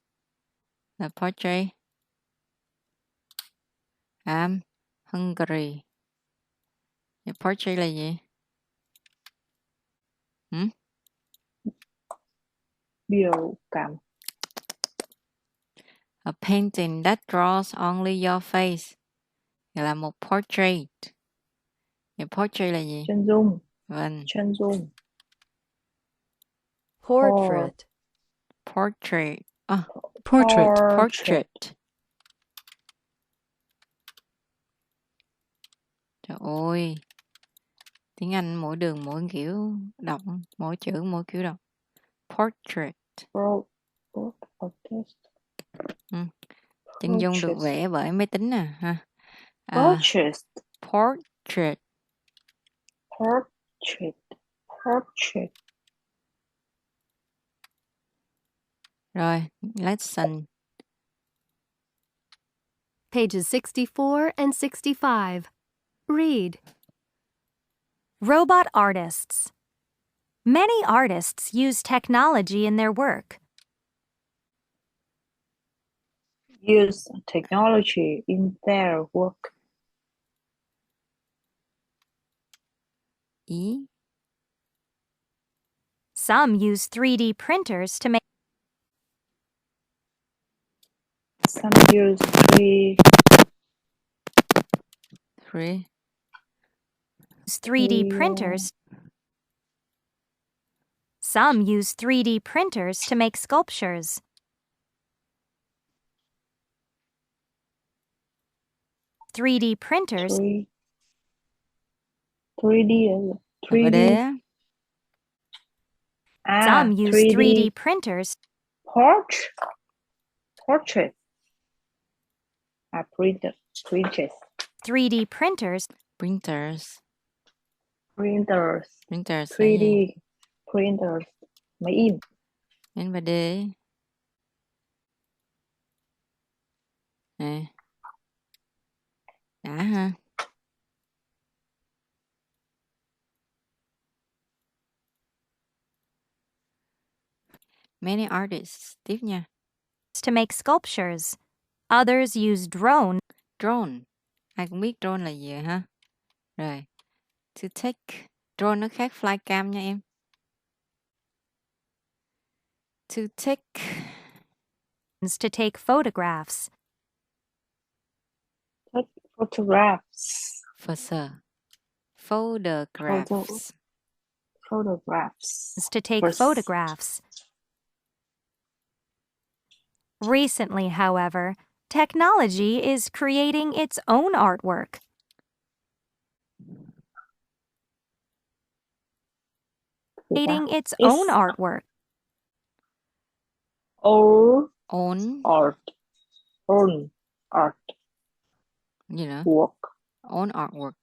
A: The portrait. I'm hungry. The portrait là gì?
B: Biểu cảm.
A: A painting that draws only your face. Gọi là một portrait. The portrait là gì?
B: Chân dung.
A: Vâng.
B: Chân dung.
C: Portrait.
A: Portrait.
E: Portrait.
A: Portrait. Trời ơi. Tiếng Anh mỗi đường mỗi kiểu đọc, mỗi chữ mỗi kiểu đọc. Portrait. Chân dung được vẽ bởi máy tính nè ha.
B: Portrait.
A: Portrait.
B: Portrait. Portrait.
A: Rồi, lesson.
C: Pages 64 and 65. Read. Robot artists. Many artists use technology in their work.
B: Use technology in their work.
A: Ý.
C: Some use 3D printers to make
B: Some use 3D
C: printers. Some use 3D printers to make sculptures. 3D printers.
B: 3D.
A: Ở đây á.
C: Some use 3D printers.
B: Portrait. Printers.
C: 3D printers.
A: Printers.
B: 3D printers. Máy in.
A: N và D. Nè. Đã ha. Many artists. Tiếp nha.
C: To make sculptures. Others use drone.
A: Drone. Ai cũng biết drone là gì rồi ha. Rồi. To take. Drone nó khác flycam nha em. To take
C: photographs.
B: Take photographs.
A: Photographs.
B: Photographs.
C: To take
B: First.
C: photographs. Recently, however, technology is creating its own artwork. Creating its own artwork.
B: Own
A: Own,
B: art. Own art.
A: you know,
B: Work.
A: own artwork.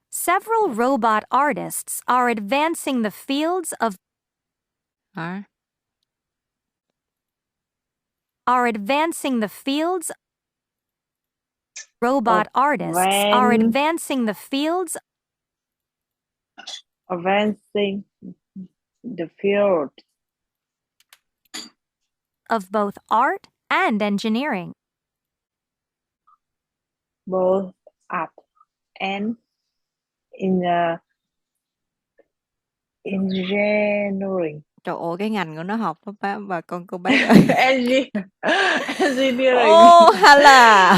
C: Several robot artists are advancing the fields of
A: Are
C: advancing the fields. Robot artists
B: Advan-
C: are advancing the fields
B: Advancing the field
C: of both art and engineering.
B: both art and engineering.
A: trời ơi cái ngành của nó học đó bà con cô bác ơi.
B: Engineering.
A: Oh, hala.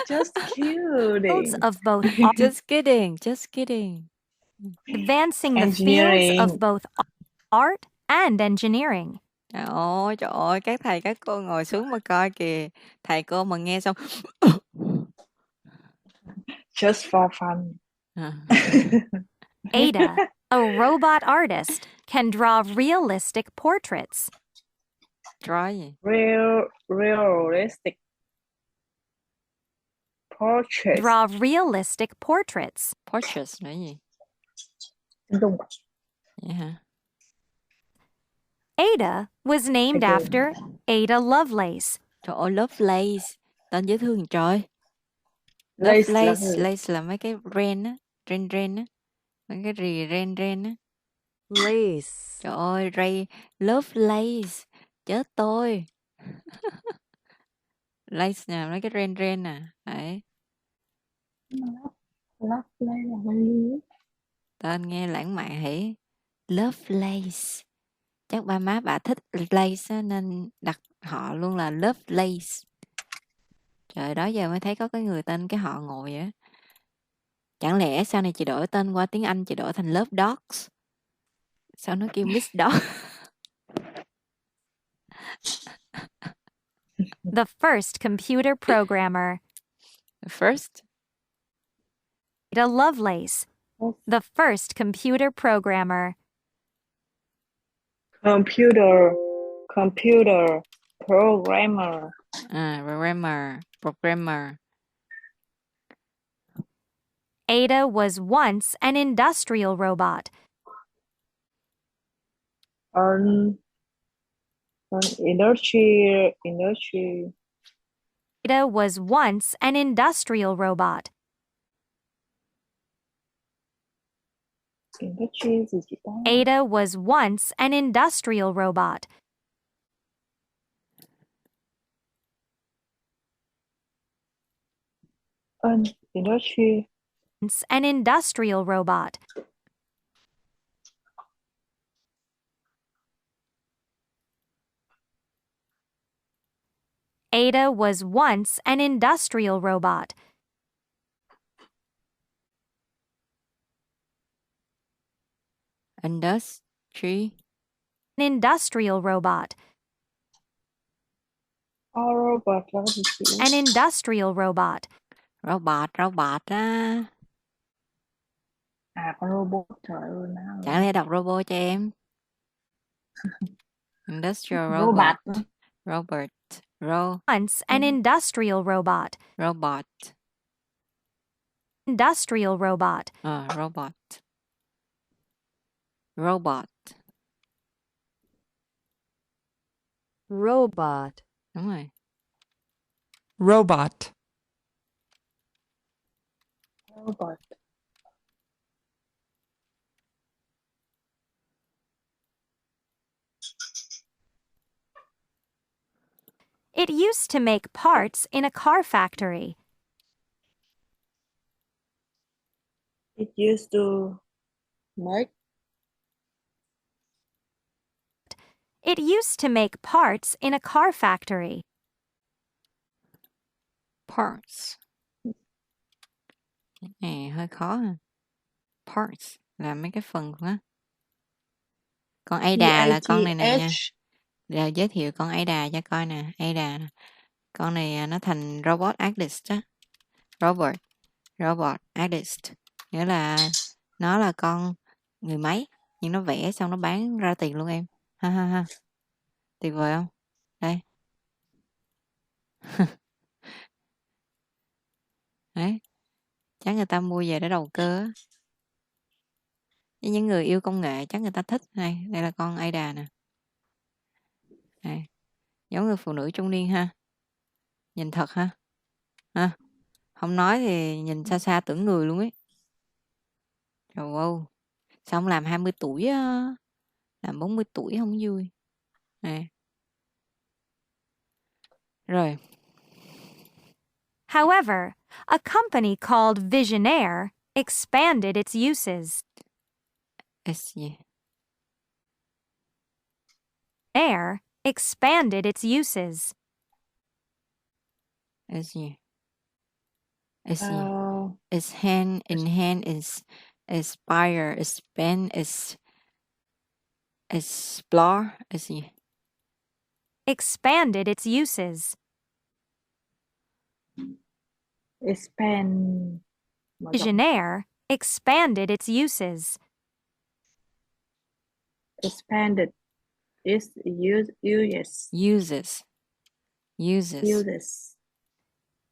B: Just
C: Fields
B: kidding.
C: of both art.
A: Just kidding, just kidding.
C: Advancing the fields
B: Engineering.
C: of both art and engineering.
A: Trời ơi, các thầy các cô ngồi xuống mà coi kìa. Thầy cô mà nghe xong.
B: Just for fun.
C: Ada, a robot artist, can draw realistic portraits.
A: Draw gì?
B: Realistic portraits.
C: Draw realistic portraits.
A: Portraits nữa gì?
B: Đúng.
A: Vậy hả?
C: Ada was named
B: Again.
C: after Ada Lovelace.
A: Trời ơi, Lovelace. Tên dễ thương trời.
B: Lace là
A: Lovelace.
B: gì?
A: Lace là mấy cái ren á. Ren á. Mấy cái rì ren á.
C: Lace.
A: Trời ơi, Ray. Lovelace. Chết tôi. Lace nè, mấy cái ren nè. Đấy.
B: Lovely là gì?
A: Tên nghe lãng mạn hỉ. Lovelace. Chắc ba má bà thích lace á, nên đặt họ luôn là Lovelace. Trời, đó giờ mới thấy có cái người tên cái họ ngồi á. Chẳng lẽ sau này chị đổi tên qua tiếng Anh chị đổi thành Love Dogs? Sao nó kêu Miss Dog?
C: The first computer programmer.
A: First.
C: Ada Lovelace. The first computer programmer.
B: Computer programmer.
A: Programmer.
C: Ada was once an industrial robot.
B: An industry.
C: Ada was once an industrial robot.
B: Industry gì chị ta?
C: Ada was once an industrial robot.
B: An industry.
C: Once an industrial robot. Ada was once an industrial robot.
A: Industry.
C: An industrial robot.
B: Robot là gì chị?
C: An industrial robot.
A: Robot á.
B: À, con robot, trời ơi nào.
A: Chẳng lẽ đọc robot cho em? Industrial robot. Robot.
C: Once an industrial robot.
A: Robot.
C: Industrial robot.
A: Robot. Robot.
C: Robot.
A: Đúng rồi.
E: Robot.
B: Robot.
C: It used to make parts in a car factory.
B: It used to make.
C: It used to make parts in a car factory.
A: Parts. Này hơi khó ha. Parts là mấy cái phần á. Con Ada là con này nè nha. Giờ giới thiệu con Ada cho coi nè. Ada nè. Con này nó thành robot artist á. Robot artist. Nghĩa là nó là con người máy. Nhưng nó vẽ xong nó bán ra tiền luôn em. Ha ha ha. Tuyệt vời không? Đây. Đấy. Chắc người ta mua về để đầu cơ á. Với những người yêu công nghệ chắc người ta thích. Này, đây là con Ada nè. Này. Giống người phụ nữ trung niên ha. Nhìn thật ha. Ha. Không nói thì nhìn xa xa tưởng người luôn ấy. Trời ơi. Sao không làm 20 tuổi á? Làm 40 tuổi không vui. Nè. Rồi.
C: However, a company called Visionaire expanded its uses.
A: Gì?
C: Air expanded its uses.
A: Gì? Is hand in hand is aspire, expand, is explore, gì?
C: Expanded its uses.
B: Expand.
C: Visionaire expanded its uses.
B: Expanded its
A: Uses.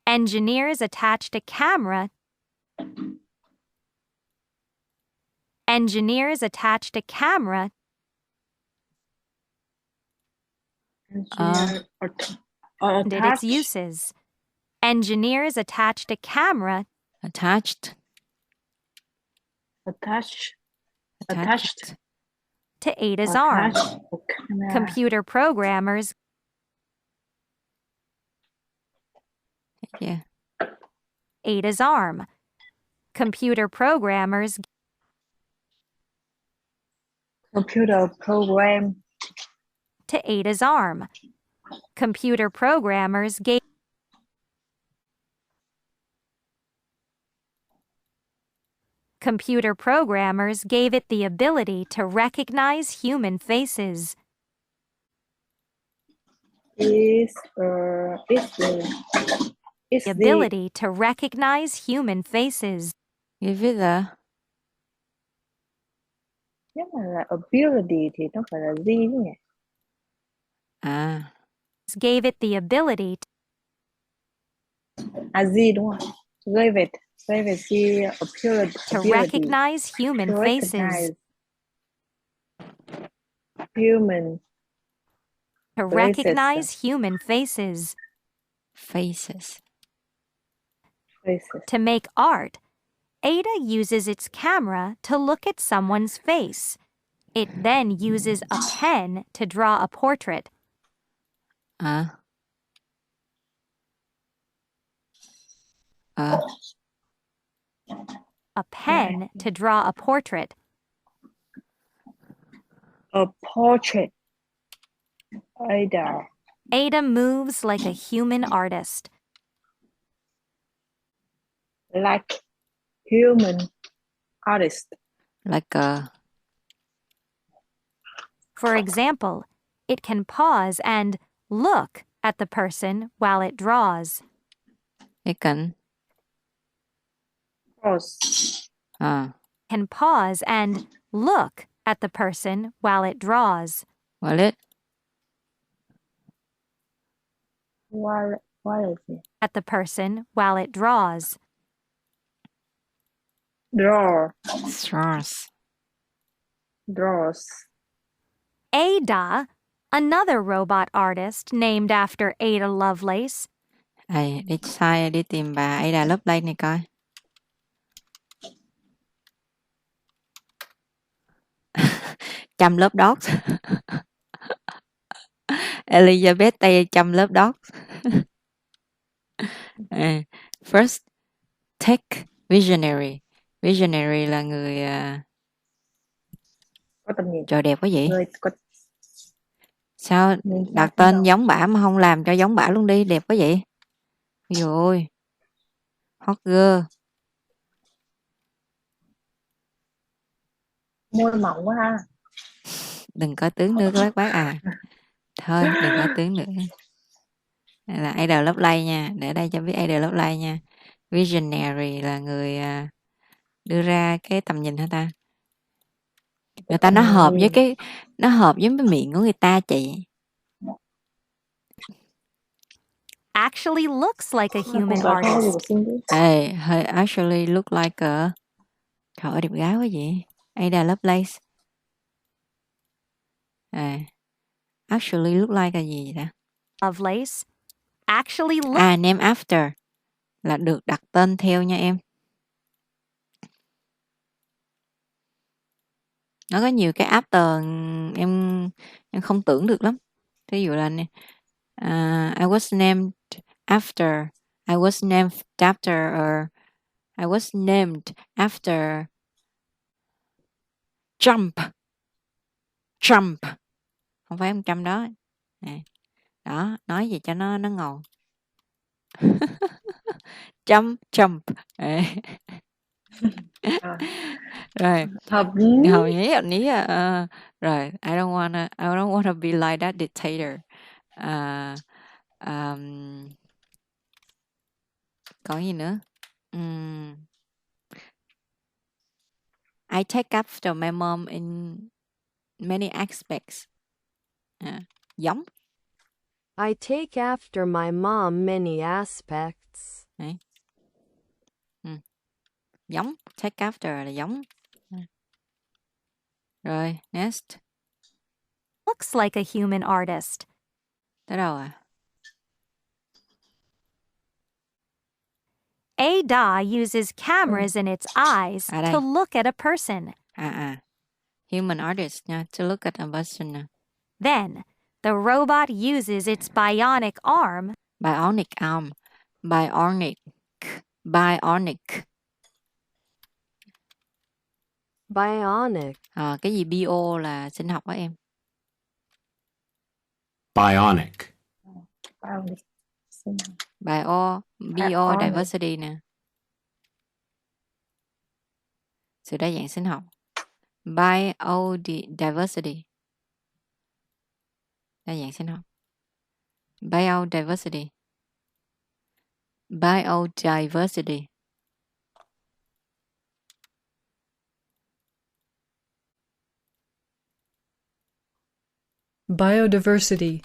C: Engineers attached a camera. Engineers attached a camera. And its uses. Engineers attached a camera.
A: Attached.
C: To Ada's arm. Computer programmers.
A: Yeah.
C: Ada's arm. Computer programmers.
B: Computer program.
C: To Ada's arm. Computer programmers gave. Computer programmers gave it the ability to recognize human faces.
B: The
C: Ability to recognize human faces.
A: Give it the
B: Nếu mà là ability thì nó phải là gì chứ nhỉ?
C: Gave it the ability
B: gì đúng không? Gave it the ability
C: to recognize human faces. To recognize human faces.
A: Faces.
C: To make art, Ada uses its camera to look at someone's face. It then uses a pen to draw a portrait.
A: A
C: pen to draw a portrait.
B: A portrait.
C: Ada moves like a human artist.
B: Like human artist.
A: Like a.
C: For example, it can pause and look at the person while it draws.
A: It can.
B: Pause.
C: Can pause and look at the person while it draws.
A: While it.
C: At the person while it draws.
A: Draws.
C: Ada, another robot artist named after Ada Lovelace.
A: Đi tìm bà Ada Lovelace này coi. Chăm lớp dogs. Elizabeth Tay chăm lớp dogs. First, tech visionary. Visionary là người
B: có tầm nhìn.
A: Trời đẹp quá vậy. Sao đặt tên giống bả mà không làm cho giống bả luôn đi, đẹp quá vậy. Ôi dồi ôi. Hot girl.
B: Môi mỏng quá ha.
A: Đừng có tướng nữa các bác à. Thôi đừng có tướng nữa. Đây là idol lấp lay nha. Để đây cho biết idol lấp lay nha. Visionary là người đưa ra cái tầm nhìn hả ta? Người ta nó hợp với cái miệng của người ta chị.
C: Actually looks like a human
B: Không có gì
C: artist.
B: bổ sung chứ.
A: Hey, actually look like a... Trời ơi đẹp gái quá vậy. Ada Lovelace. Actually look like a gì vậy ta?
C: Lovelace. Actually look
A: Name after. Là được đặt tên theo nha em. Nó có nhiều cái after em không tưởng được lắm. Ví dụ là I was named after. I was named after or I was named after Trump. Trump. Không phải ông Trump đó. Đó, nói gì cho nó ngầu. Trump. Rồi.
B: Hợp lý.
A: Hợp lý à. Rồi, I don't wanna be like that dictator. Có gì nữa? I take after my mom in many aspects. Giống.
F: I take after my mom many aspects.
A: Đấy. Giống. Take after là giống. Rồi, next.
C: looks like a human artist.
A: Tới đâu à?
C: Ada uses cameras in its eyes
A: À đây.
C: to look at a person.
A: Human artist nha, to look at a person nè.
C: Then, the robot uses its bionic arm.
A: Bionic arm. Bionic.
F: Bionic.
A: Cái gì bio là sinh học hả em?
E: Bionic.
A: Biodiversity nè. Sự đa dạng sinh học. Biodiversity. Đa dạng sinh học. Biodiversity. Biodiversity.
G: Biodiversity.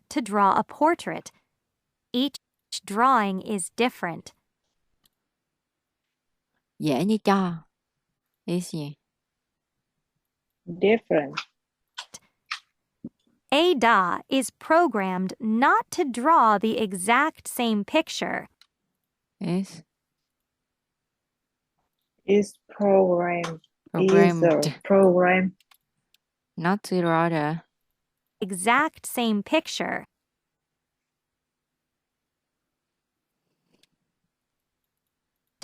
C: To draw a portrait. Each drawing is different.
A: Dễ như cho. Easy.
B: Different.
C: Ada is programmed not to draw the exact same picture.
A: Yes.
B: Is programmed.
A: Programmed.
B: Program.
A: Not to draw the
C: Exact same picture.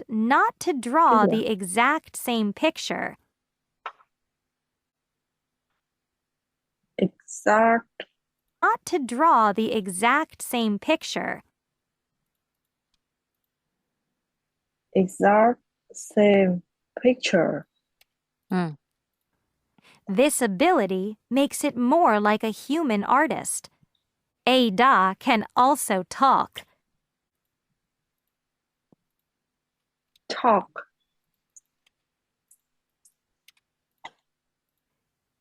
C: Not to draw the exact same picture.
B: Exact.
C: Not to draw the exact same picture.
B: Exact same picture.
C: This ability makes it more like a human artist. Ada can also talk.
B: Talk.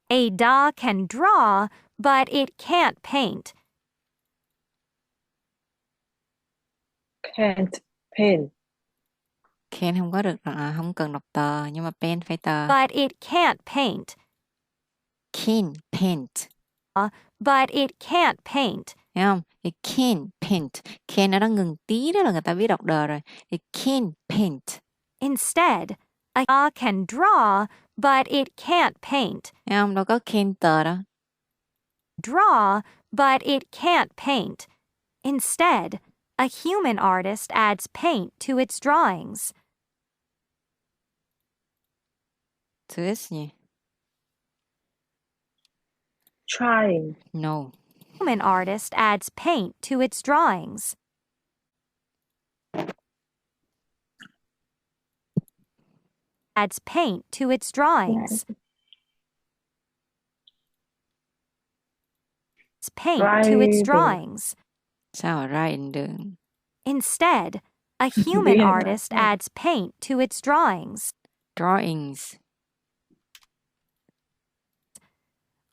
C: Ada can draw, but it can't paint.
B: Can't paint.
A: Can không có được, không cần đọc tờ, nhưng mà pen phải tờ.
C: But it can't paint.
A: Can paint.
C: But it can't paint.
A: Thấy không? It can paint. Can ở đó ngừng tí đó là người ta biết đọc đờ rồi. It can paint.
C: Instead, Ada can draw, but it can't paint.
A: Thấy không? Đâu có can tờ đâu.
C: Draw, but it can't paint. Instead, a human artist adds paint to its drawings.
A: Twist nhỉ?
B: Trying.
A: No.
C: human artist adds paint to its drawings. Adds paint to its drawings. Paint to its drawings.
A: Sao mà writing được?
C: Instead, a human artist adds paint to its drawings.
A: Drawings.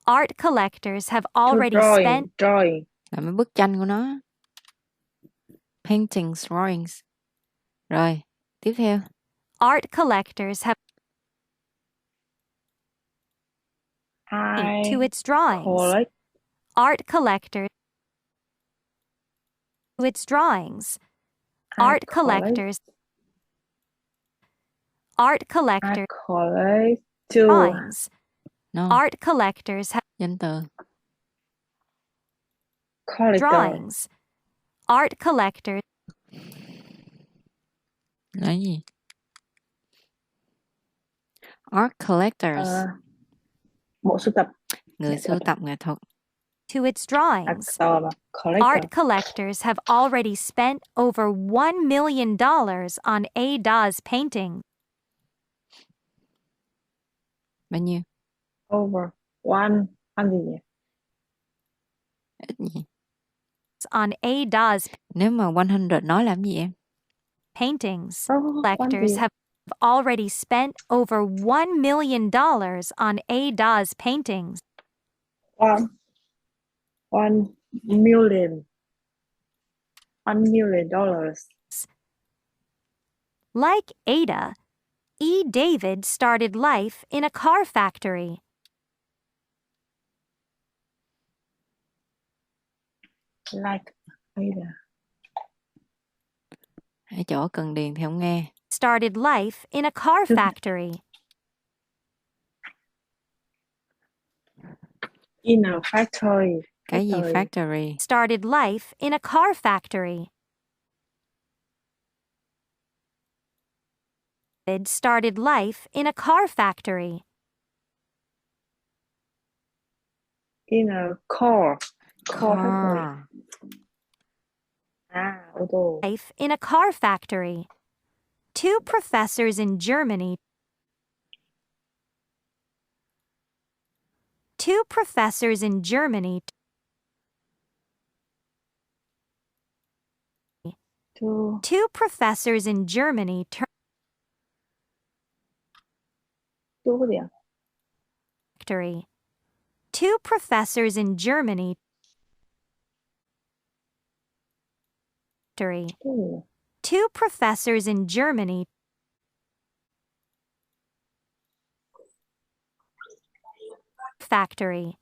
C: Art collectors have already spent
B: drawing.
A: Là mấy bức tranh của nó. Paintings, drawings. Rồi, tiếp theo.
C: Art collectors have paint to its drawings.
B: collect
C: Art collectors to its drawings. Art collectors
B: to
C: drawings.
A: No,
C: Art collectors have
A: danh từ.
B: collector.
C: drawings. Art collectors
A: Là cái gì? Art collectors.
B: Bộ sưu tập
A: Người sưu tập nghệ thuật.
C: to its drawings.
B: actor mà collector.
C: Art collectors have already spent over $1 million on Ada's painting.
A: Bao nhiêu?
B: Over one ăn gì nhỉ?
A: Ít gì?
C: On Ada's
A: Nếu mà 100 nói làm gì em?
C: paintings.
B: One
C: Collectors
B: gì?
C: have already spent over $1 million on Ada's paintings.
B: One million dollars.
C: Like Ada, E. David started life in a car factory.
B: Like Ada.
A: Ở chỗ cần điền thì không nghe.
C: Started life in a car factory.
B: In a factory.
A: Cái gì factory?
C: Started life in a car factory. David started life in a car factory.
B: In a car. factory.
A: Car.
B: Ô tô.
C: Life in a car factory. Two professors in Germany. Two professors in Germany. Two professors in Germany
B: Chú cái gì ạ?
C: factory. Two professors in Germany factory.
B: Cái gì ạ?
C: Two professors in Germany factory.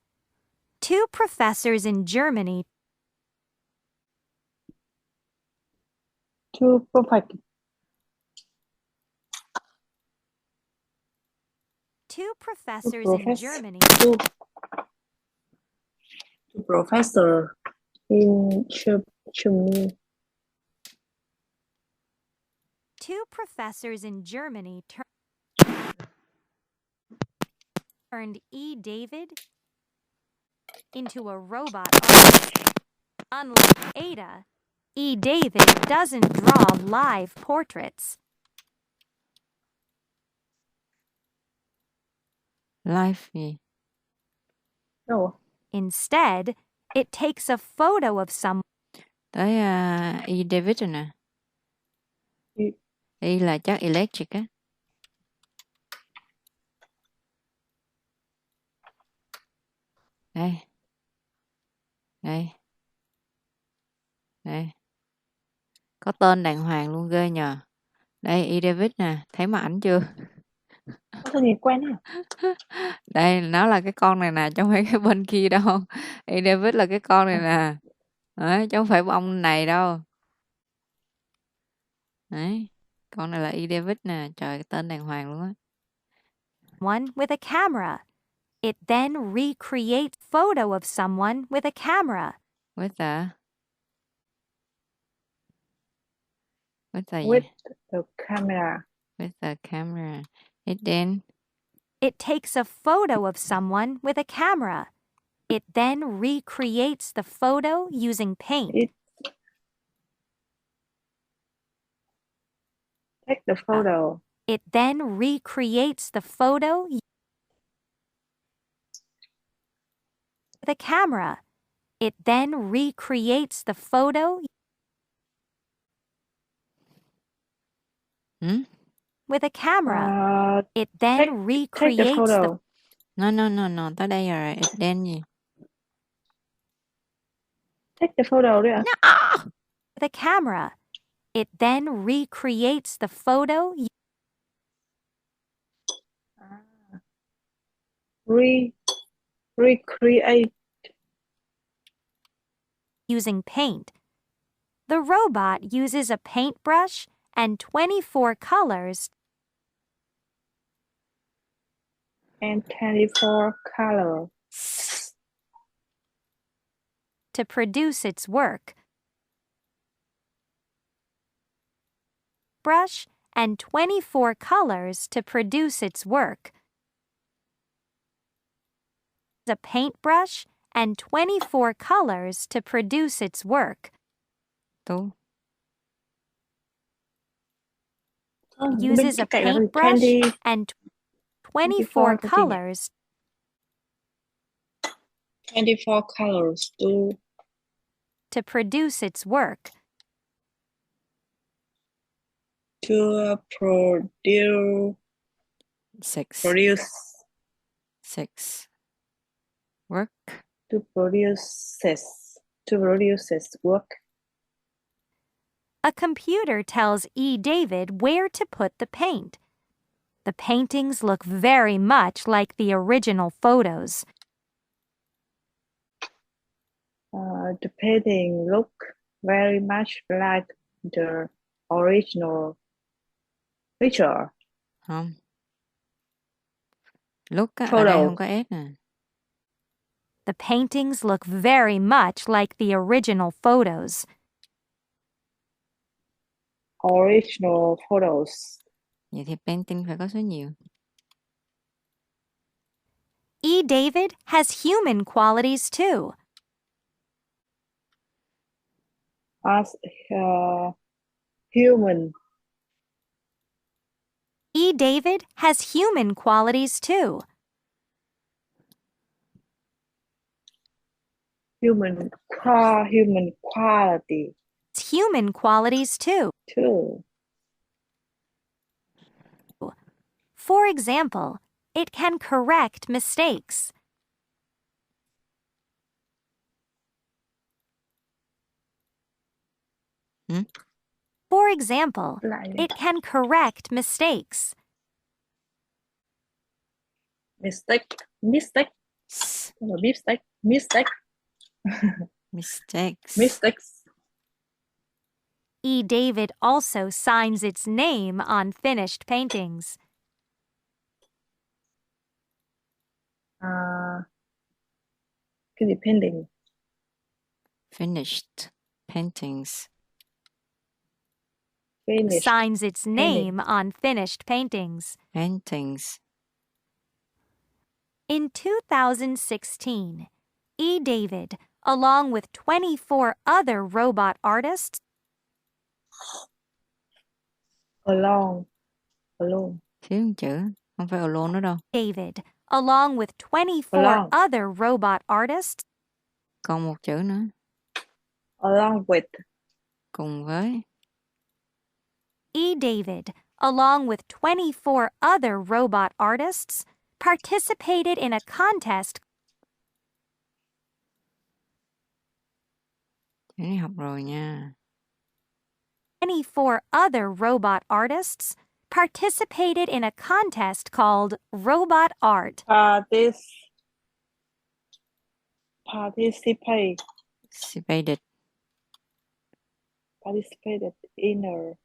C: Two professors in Germany
B: Two perfect.
C: Two professors in Germany
B: Two professor in Germany.
C: Two professors in Germany turned E. David into a robot artist. Unlike Ada, E. David doesn't draw live portraits.
A: Life gì?
B: Đâu?
C: Instead, it takes a photo of someone.
A: Tới E. David rồi nè. E là chắc electric á. Đây. Đây. Đây. Có tên đàng hoàng luôn ghê nhờ. Đây E. David nè. Thấy mặt ảnh chưa?
B: Có tên gì quen hả?
A: Đây nó là cái con này nè. Chứ không phải cái bên kia đâu. E. David là cái con này nè. Đấy, chứ không phải ông này đâu. Đấy. Con này là E. David nè. Trời, cái tên đàng hoàng luôn á.
C: One with a camera. It then recreates photo of someone with a camera.
A: With the gì?
B: With the camera.
A: With the camera. It then
C: It takes a photo of someone with a camera. It then recreates the photo using paint.
B: It take the photo.
C: It then recreates the photo with a camera. It then recreates the photo with a camera. It then
B: Take the
C: recreates
B: photo.
A: No, tới đây rồi. It then gì?
B: Take the photo đấy ạ.
C: with a camera. It then recreates the photo
B: Recreate.
C: using paint. The robot uses a paintbrush and 24 colors
B: And 24 color.
C: to produce its work. Brush and 24 colors to produce its work. A paintbrush and 24 colors to produce its work.
A: Tú.
C: Uses a
B: Cái này là
C: paintbrush
B: 20.
C: and
B: 24
C: 24
B: cái gì nhỉ?
C: colors
B: 24 colors
C: to produce its work.
B: to
A: Six. Work.
B: to produce work.
C: A computer tells E. David where to put the paint. The paintings look very much like the original photos.
B: The painting look very much like the original picture.
A: Không. Look á, ở
B: Photo.
A: đây không có S nè.
C: The paintings look very much like the original photos.
B: Original photos.
A: Vậy thì painting phải có số nhiều.
C: E. David has human qualities too.
B: As human.
C: E. David has human qualities too.
B: Human quality
C: Human qualities too.
B: too.
C: For example, it can correct mistakes. For example,
B: Lại
C: it can correct mistakes.
B: mistake.
A: S-
B: Mistakes.
A: Mistakes.
C: E. David also signs its name on finished paintings.
B: Cái gì pending?
A: Finished paintings.
B: Finished.
C: Signs its name on finished paintings.
A: Paintings.
C: In 2016, E. David, along with 24 other robot artists,
B: Alone.
A: Thiếu một chữ. Không phải alone nữa đâu.
C: David, along with 24
B: Along.
C: other robot artists,
A: Còn một chữ nữa.
B: Along with.
A: Cùng với.
C: E. David, along with 24 other robot artists, participated in a contest
A: Chữ này học rồi nha.
C: 24 other robot artists participated in a contest called Robot Art.
B: Participated in a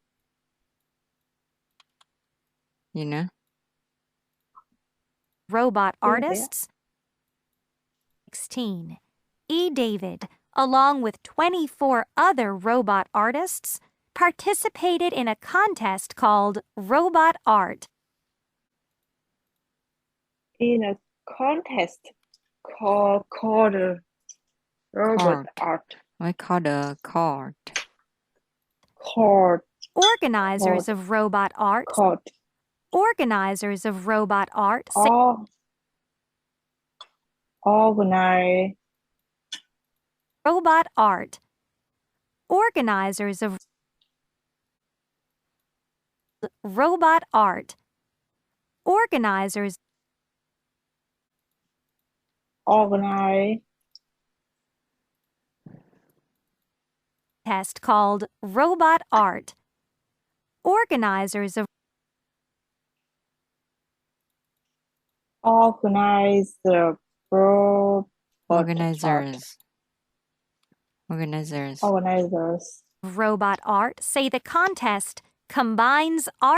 A: Gì nữa?
C: Robot
B: Yeah.
C: artists. 16. E. David, along with 24 other robot artists, participated in a contest called Robot Art.
B: in a contest Recorder. Robot art.
A: Recorder, cord.
B: Cord.
C: Organizers of robot art.
B: Cord.
C: Organizers of robot art say
B: Organize.
C: robot art. Organizers of robot art. Organizers
B: Organize.
C: test called robot art. Organizers of
B: Organize the robot art.
A: Organizers. Organizers.
B: Organizers.
C: robot art say the contest combines art.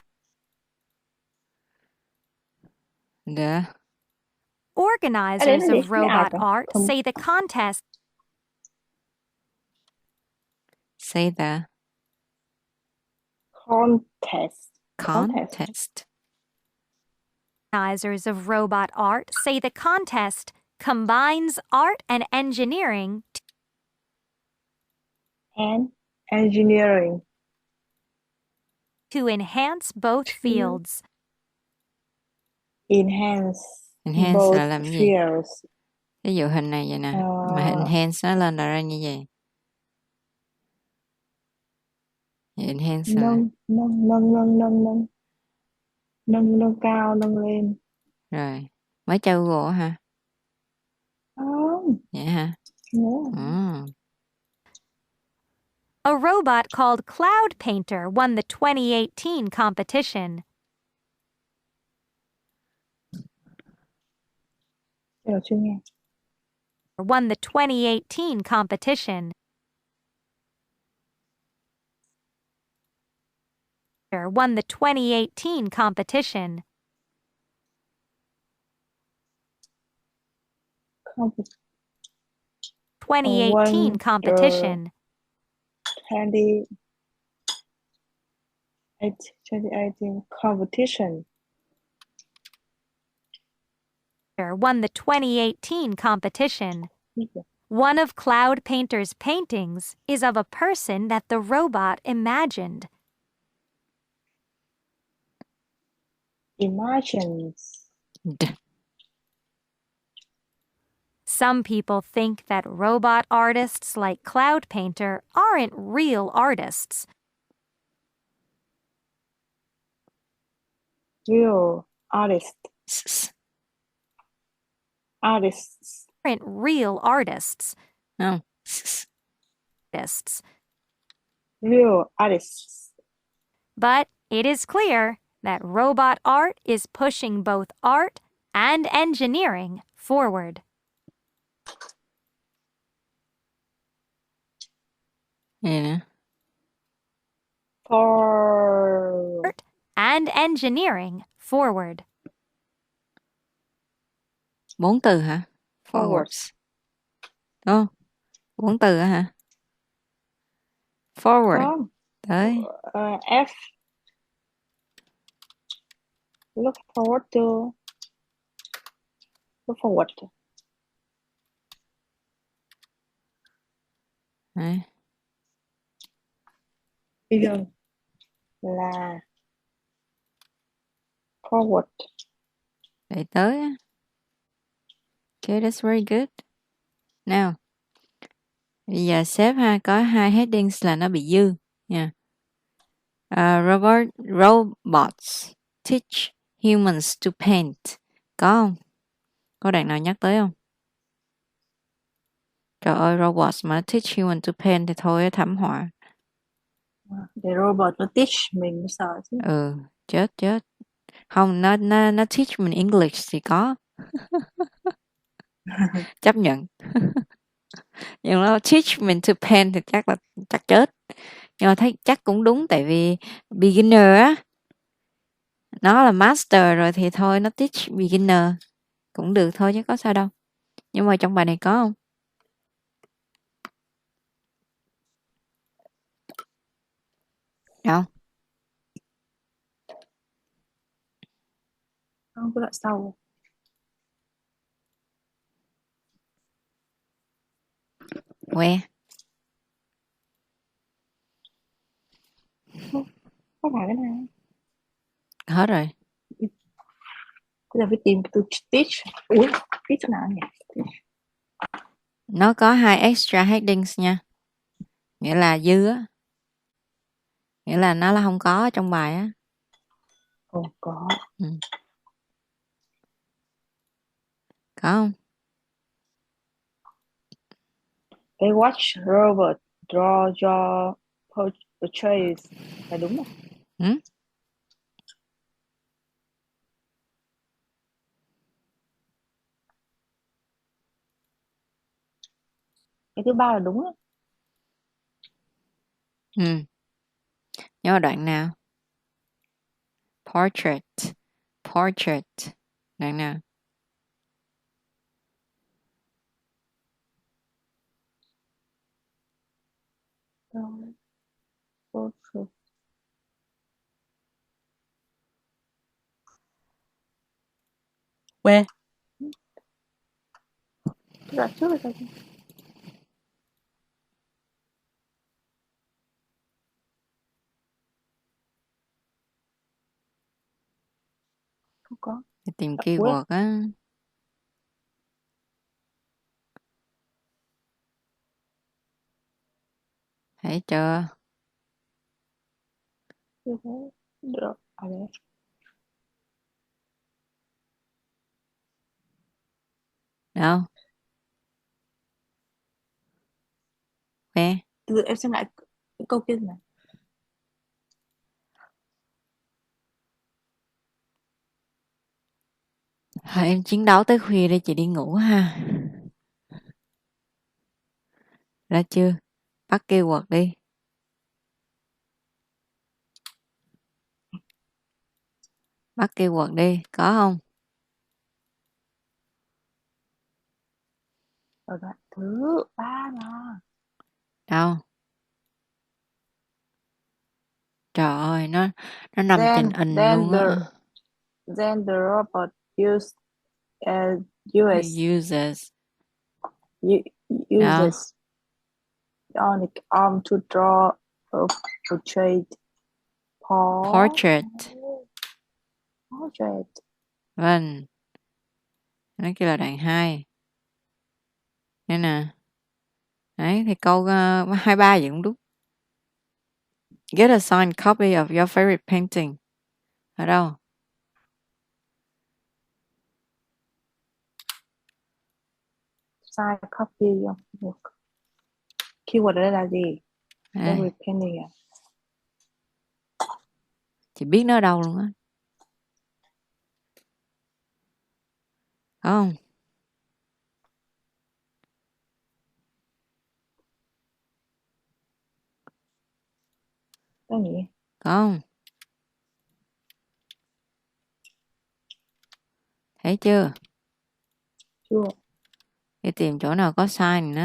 A: The
C: Organizers
B: Cái
C: of robot
B: art
C: art say the contest
A: say the
B: contest.
A: contest.
C: Organizers of robot art say the contest combines art and engineering
B: And engineering.
C: to enhance both fields.
B: Enhance.
A: Enhance
B: both
A: là làm gì?
B: fields.
A: Ví dụ hình này vậy nè. Mà enhance nó lên là ra như vậy. Vậy enhance là
B: nâng cao, nâng lên.
A: rồi. Mới chơi Google hả?
B: Không.
A: Vậy hả?
C: A robot called Cloud Painter won the 2018 competition.
B: Điều chưa nghe.
C: Won the 2018 competition. Won the 2018 competition. 2018 competition.
B: 2018 competition.
C: Won the 2018 competition. One of Cloud Painter's paintings is of a person that the robot imagined.
B: Imagines.
C: Some people think that robot artists like Cloud Painter aren't real artists.
B: Real artists. Artists.
C: Aren't real artists.
A: No.
C: Artists.
B: Real artists.
C: But it is clear that robot art is pushing both art and engineering forward.
A: Yeah.
B: For
C: Art and engineering forward.
A: 4 từ hả?
B: Forwards.
A: Đúng. 4 từ hả? Forward.
B: Không.
A: Tới.
B: F. Look forward to. Look forward.
A: Đấy.
B: Bây giờ là forward.
A: Để tới á. Okay, that's very good. Now, bây giờ xếp ha, có 2 headings là nó bị dư nha. Robots teach humans to paint. Có không? Có đoạn nào nhắc tới không? Trời ơi, robots mà nó teach humans to paint thì thôi thảm họa.
B: Để robot nó teach mình sợ chứ.
A: Chết. Không, nó teach mình English thì có. Chấp nhận. Nhưng nó teach mình to paint thì chắc chết. Nhưng mà thấy chắc cũng đúng, tại vì beginner á, nó là master rồi thì thôi nó teach beginner cũng được thôi chứ có sao đâu. Nhưng mà trong bài này có không? Đâu?
B: Không, cái đoạn sau.
A: Where?
B: Có phải cái này.
A: Hết rồi.
B: Bây giờ phải tìm cái từ teach. Ủa, teach chỗ nào nhỉ?
A: Nó có 2 extra headings nha. Nghĩa là dư á. Nghĩa là nó là không có ở trong bài á.
B: Ồ, có.
A: Ừ. Có không?
B: Cái watch Robert draw your portraits là đúng không?
A: Ừ?
B: Cái thứ ba là đúng á.
A: Ừ. Nhớ là đoạn nào? Portrait. Portrait. Đoạn nào?
B: Portrait.
A: Where?
B: Đoạn trước là sao? Không có.
A: Tìm
B: Đoạn cuối.
A: keyword á. Thấy chưa?
B: Chưa thấy. Được. À đấy.
A: Đâu? Where?
B: Từ em xem lại cái câu kia này.
A: Thôi em chiến đấu tới khuya đi, chị đi ngủ ha. Ra chưa? Bắt keyword đi. Bắt keyword đi. Có không?
B: Ở đoạn thứ ba mà.
A: Đâu? Trời ơi, nó nằm trên in luôn á.
B: Then the robot uses
A: Đâu?
B: bionic arm to draw a portrait.
A: Portrait.
B: Portrait.
A: Vâng. Nó kêu là đoạn 2. Đây nè. Đấy, thì câu 23 vậy cũng đúng. Get a signed copy of your favorite painting. Ở đâu?
B: Sign copy of book. Keyword ở đây là gì?
A: Đây,
B: Favorite painting à?
A: chị biết nó ở đâu luôn á. Có không?
B: Cái gì?
A: Có không? Thấy chưa?
B: Chưa.
A: Đi tìm chỗ nào có sign nó.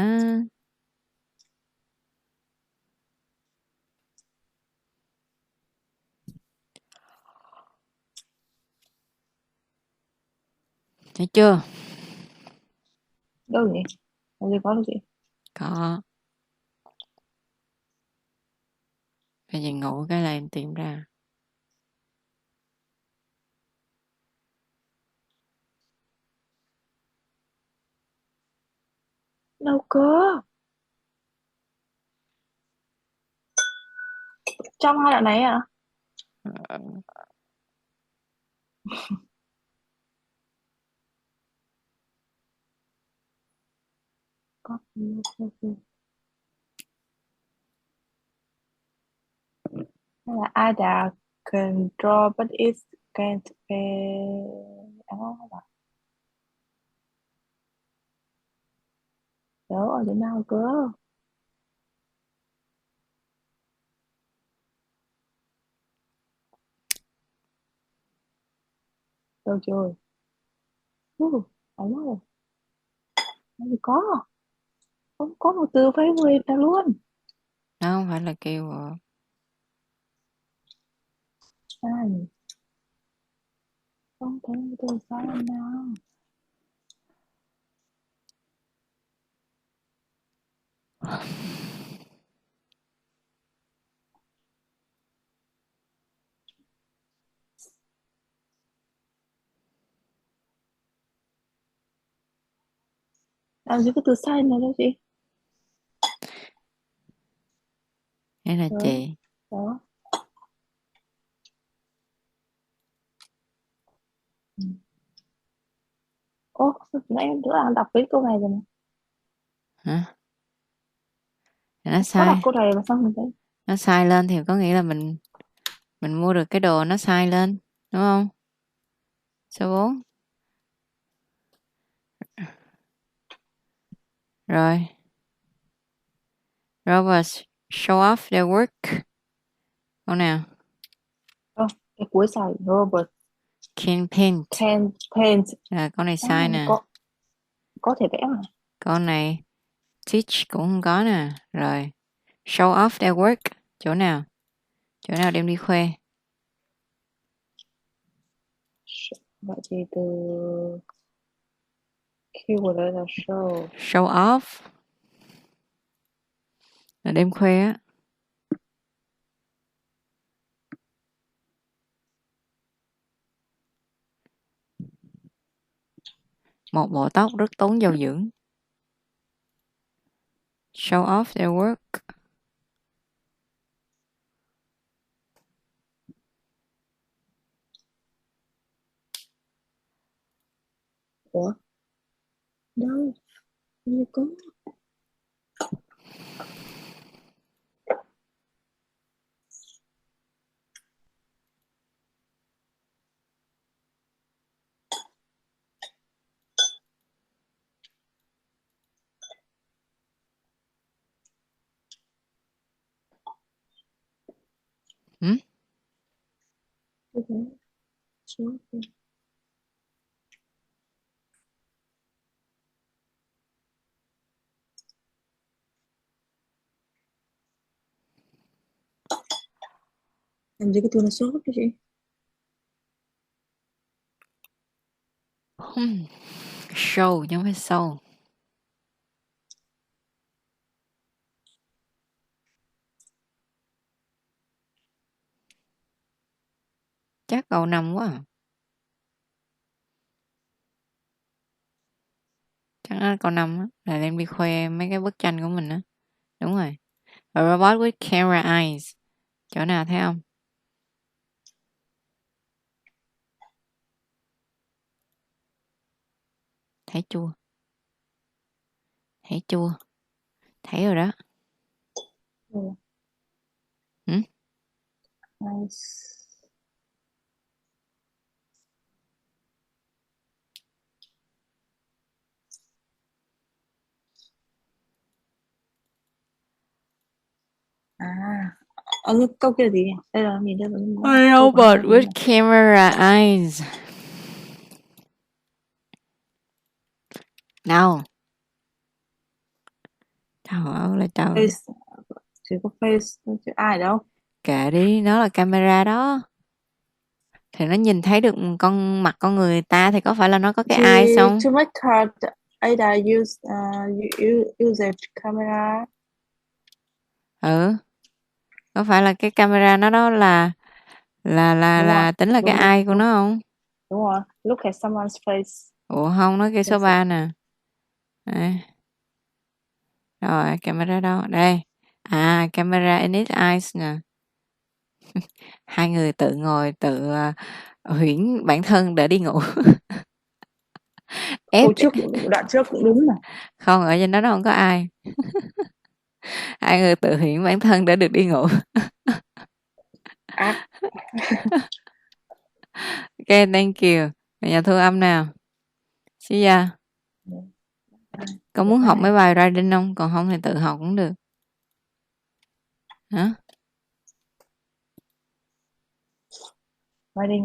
A: Thấy chưa?
B: Đâu nhỉ? Làm gì có đâu chị?
A: Có. Bây giờ ngủ cái là em tìm ra.
B: Đâu có. Trong hai đoạn này à? Copy. Hay là Ada can draw but it can't pay. Đâu ở chỗ nào cơ? Đâu rồi? Ở đâu? Làm gì có? Không có một từ favorite nào luôn.
A: Nó không phải là keyword.
B: Sai. Không thấy một từ sai nào. Làm gì có từ sign này đâu chị.
A: Đây là
B: Đó.
A: chị.
B: Đó. Ô, nãy em đã đọc cái câu này rồi mà.
A: Hả? Nó
B: Có
A: sai.
B: đọc câu này mà sao mình thấy.
A: Nó sai lên thì có nghĩa là mình mua được cái đồ nó sai lên, đúng không? Số 4. Rồi. Robots show off their work. Câu nào?
B: Cái cuối sai. Robert
A: Can paint.
B: can paint.
A: Là câu này sai nè.
B: Có thể vẽ mà.
A: Câu này teach cũng không có nè. Rồi. Show off their work. Chỗ nào? Chỗ nào đem đi khoe?
B: Vậy thì từ keyword đây là show.
A: Show off là đem khoe á. Một bộ tóc rất tốn dầu dưỡng. Show off their work.
B: Ủa? Đâu? Không có.
A: Ừ?
B: Làm gì cái từ là số cái chị?
A: Show chứ không phải show. Chắc câu 5 quá à. Chắc là câu 5 á, là đem đi khoe mấy cái bức tranh của mình á. Đúng rồi. A robot with camera eyes. Chỗ nào thấy không? Thấy chưa? Thấy chưa? Thấy rồi đó.
B: Ừ.
A: Ừ?
B: Nice. Câu kia là gì nhỉ? Đây là nhìn đây là
A: A robot with camera eyes. Nào. Trời ơi là trời.
B: Face. Chỉ có face, chứ ai đâu.
A: Kệ đi, nó là camera đó. Thì nó nhìn thấy được con mặt con người ta thì có phải là nó có cái eyes không?
B: To make card, Ada use camera.
A: Ừ. Có phải là cái camera nó đó là tính là cái eye của nó không?
B: Đúng rồi. Look at someone's face.
A: Ủa không, nó cái số 3 nè. Đây. Rồi, camera đâu? Đây. À, camera in its eyes nè. Hai người tự ngồi, tự huyễn bản thân để đi ngủ.
B: Đoạn trước cũng đúng mà.
A: Không, ở trên đó nó không có ai. Hai người tự huyễn bản thân để được đi ngủ. Ok, thank you. Nhà thu âm nào. See ya. Có muốn học mấy bài writing không? Còn không thì tự học cũng được. Hả?
B: Writing.